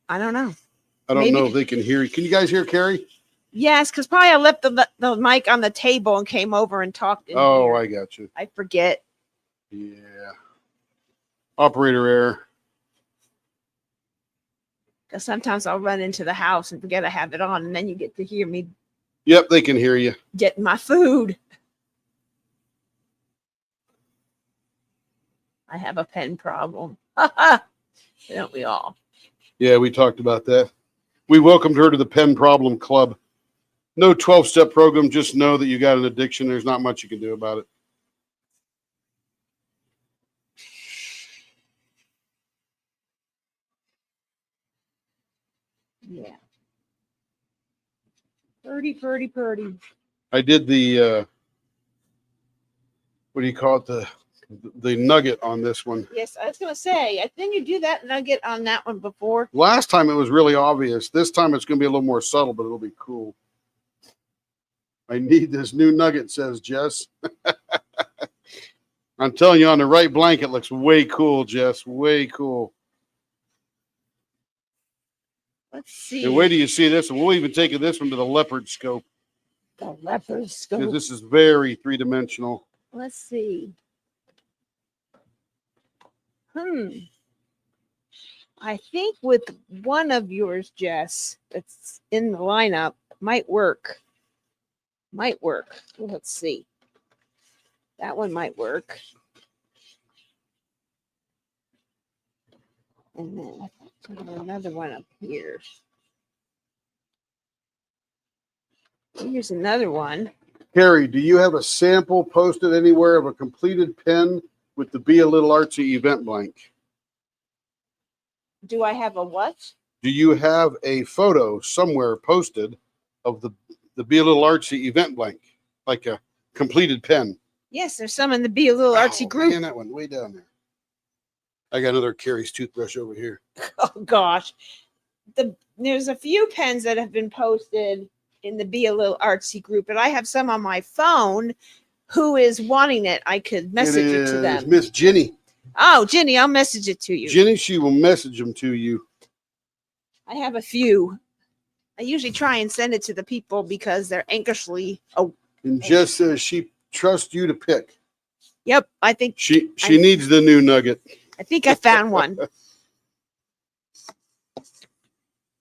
I don't know. I don't Maybe- know if they can hear you. Can you guys hear Carrie? Yes, because probably I left the mic on the table and came over and talked in Oh, here. I got you. I forget. Yeah. Operator error. Because sometimes I'll run into the house and forget I have it on, and then you get to hear me Yep, they can hear you. getting my food. I have a pen problem. Don't we all? Yeah, we talked about that. We welcomed her to the Pen Problem Club. No 12-step program. Just know that you got an addiction. There's not much you can do about it. Yeah. Purdy. I did the what do you call it? The nugget on this one. Yes, I was gonna say. I think you do that nugget on that one before. Last time it was really obvious. This time it's going to be a little more subtle, but it'll be cool. I need this new nugget, says Jess. I'm telling you, on the right blanket looks way cool, Jess. Way cool. Let's see. And wait till you see this one. We'll even take this one to the leopard scope. The leopard Because scope. this is very three-dimensional. Let's see. I think with one of yours, Jess, that's in the lineup, might work. Let's see. That one might work. And then another one up here. Here's another one. Carrie, do you have a sample posted anywhere of a completed pen with the Be a Little Artsy event blank? Do I have a what? Do you have a photo somewhere posted of the Be a Little Artsy event blank, like a completed pen? Yes, there's some in the Be a Little Artsy group. Man, that one way down there. I got another Carrie's toothbrush over here. Oh gosh. There's a few pens that have been posted in the Be a Little Artsy group, and I have some on my phone. Who is wanting it? I could message it to them. Miss Jenny. Oh, Jenny, I'll message it to you. Jenny, she will message them to you. I have a few. I usually try and send it to the people because they're anxiously. Oh, And Jess says she trusts you to pick. yep. I think She needs the new nugget. I found one.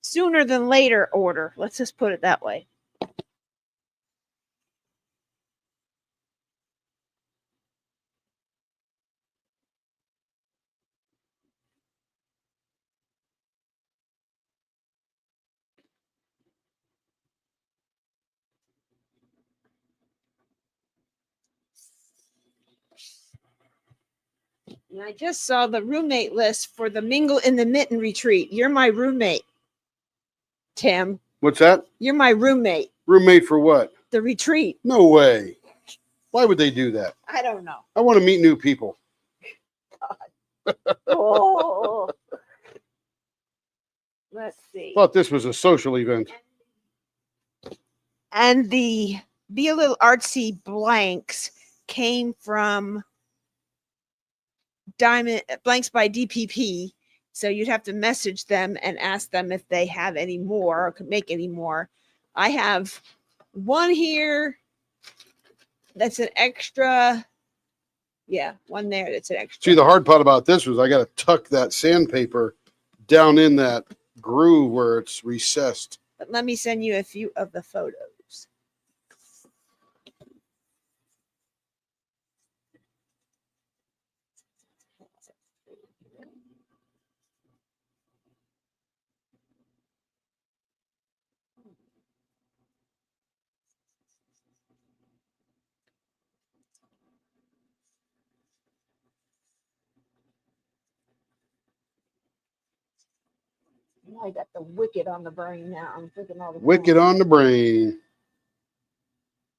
Sooner than later order. Let's just put it that way. And I just saw the roommate list for the Mingle in the Mitten retreat. You're my roommate, Tim. What's that? You're my roommate. Roommate for what? The retreat. No way. Why would they do that? I don't know. I want to meet new people. Oh. Let's see. Thought this was a social event. And the Be a Little Artsy blanks came from Diamond Blanks by DPP. So you'd have to message them and ask them if they have any more or could make any more. I have one here that's an extra. Yeah, one there that's an extra. See, the hard part about this was I got to tuck that sandpaper down in that groove where it's recessed. But let me send you a few of the photos. I got the wicked on the brain now. I'm thinking all the Wicked on the brain.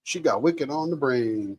She got wicked on the brain.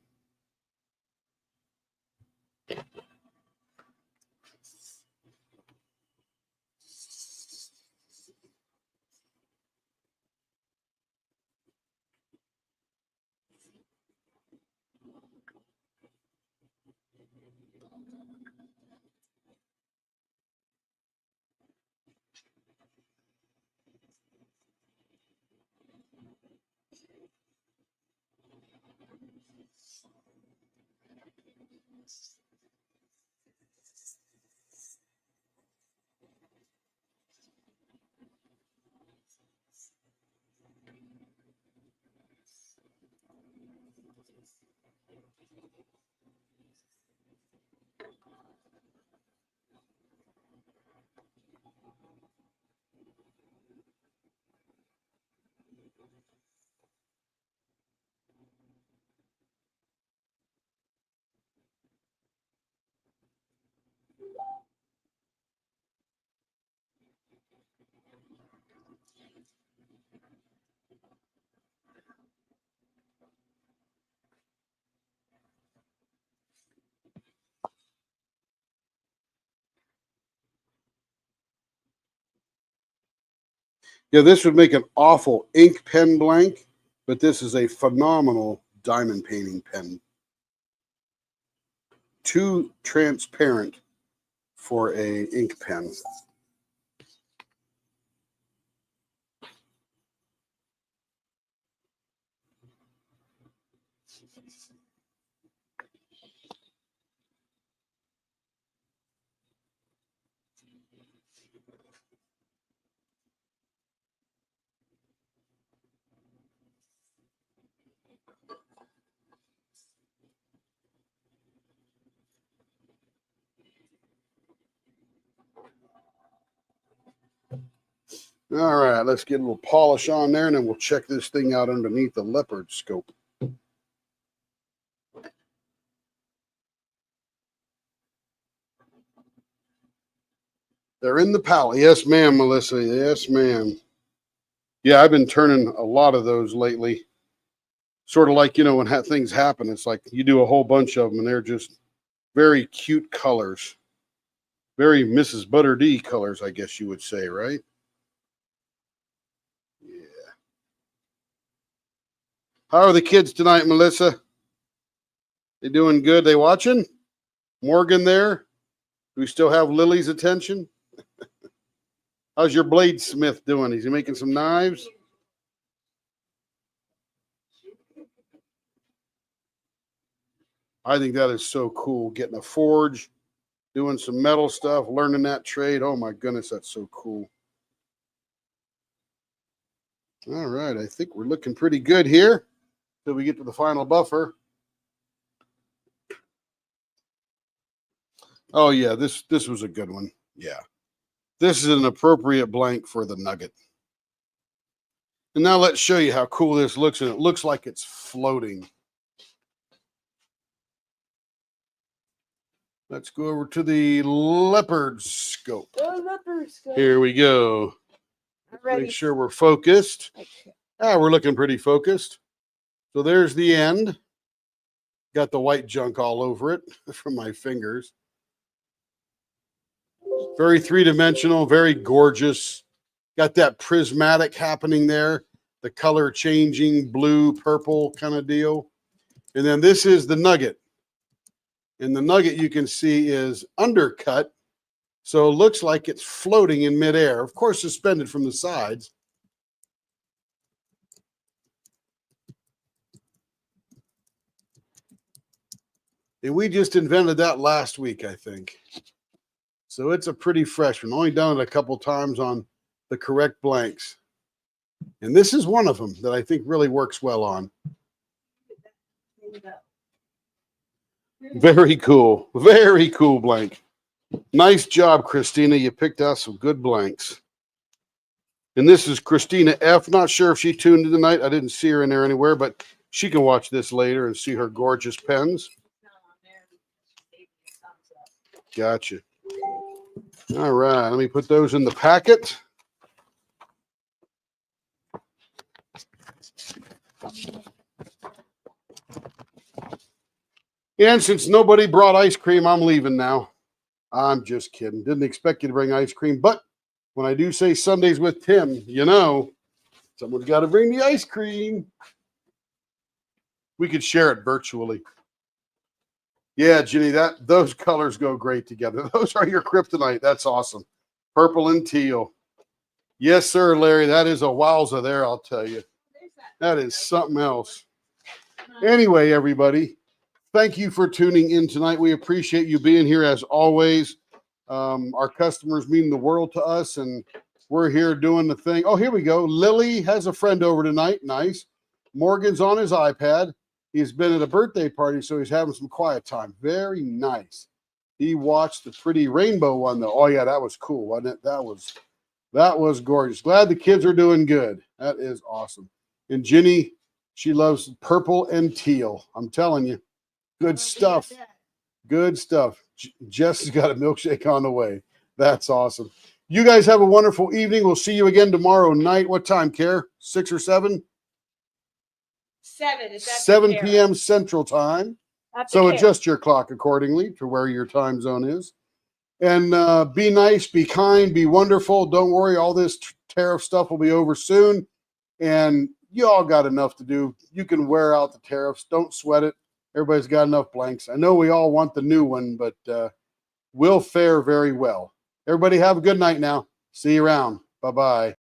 Yeah, this would make an awful ink pen blank, but this is a phenomenal diamond painting pen. Too transparent for a ink pen. All right, let's get a little polish on there, and then we'll check this thing out underneath the leopard scope. They're in the palette. Yes, ma'am, Melissa. Yes, ma'am. Yeah, I've been turning a lot of those lately. Sort of like, when things happen, it's like you do a whole bunch of them, and they're just very cute colors. Very Mrs. Butter D colors, I guess you would say, right? Yeah. How are the kids tonight, Melissa? They doing good? They watching? Morgan there? Do we still have Lily's attention? How's your bladesmith doing? Is he making some knives? I think that is so cool. Getting a forge, doing some metal stuff, learning that trade. Oh my goodness, that's so cool. All right, I think we're looking pretty good here till we get to the final buffer. Oh yeah, this was a good one. Yeah. This is an appropriate blank for the nugget. And now let's show you how cool this looks, and it looks like it's floating. Let's go over to the leopard scope. The leopard scope. Here we go. Make sure we're focused. Okay. We're looking pretty focused. So there's the end. Got the white junk all over it from my fingers. Very three-dimensional, very gorgeous. Got that prismatic happening there. The color changing, blue, purple kind of deal. And then this is the nugget. And the nugget you can see is undercut. So it looks like it's floating in midair. Of course, suspended from the sides. And we just invented that last week, I think. So it's a pretty fresh one. Only done it a couple times on the correct blanks. And this is one of them that I think really works well on. Very cool. Very cool blank. Nice job, Christina. You picked out some good blanks. And this is Christina F. Not sure if she tuned in tonight. I didn't see her in there anywhere, but she can watch this later and see her gorgeous pens. Gotcha. All right, let me put those in the packet. And since nobody brought ice cream, I'm leaving now. I'm just kidding. Didn't expect you to bring ice cream. But when I do say Sundays with Tim, you know, someone's got to bring the ice cream. We could share it virtually. Yeah, Ginny, those colors go great together. Those are your kryptonite. That's awesome. Purple and teal. Yes, sir, Larry. That is a wowza there, I'll tell you. That is something else. Anyway, everybody, thank you for tuning in tonight. We appreciate you being here as always. Our customers mean the world to us, and we're here doing the thing. Oh, here we go. Lily has a friend over tonight. Nice. Morgan's on his iPad. He's been at a birthday party, so he's having some quiet time. Very nice. He watched the pretty rainbow one, though. Oh, yeah, that was cool, wasn't it? That was gorgeous. Glad the kids are doing good. That is awesome. And Ginny, she loves purple and teal. I'm telling you. Good stuff. Good stuff. Jess has got a milkshake on the way. That's awesome. You guys have a wonderful evening. We'll see you again tomorrow night. What time, Care? 6 or 7? 7. 7 p.m. Central Time. So adjust your clock accordingly to where your time zone is. And be nice, be kind, be wonderful. Don't worry, all this tariff stuff will be over soon. And you all got enough to do. You can wear out the tariffs. Don't sweat it. Everybody's got enough blanks. I know we all want the new one, but we'll fare very well. Everybody have a good night now. See you around. Bye-bye.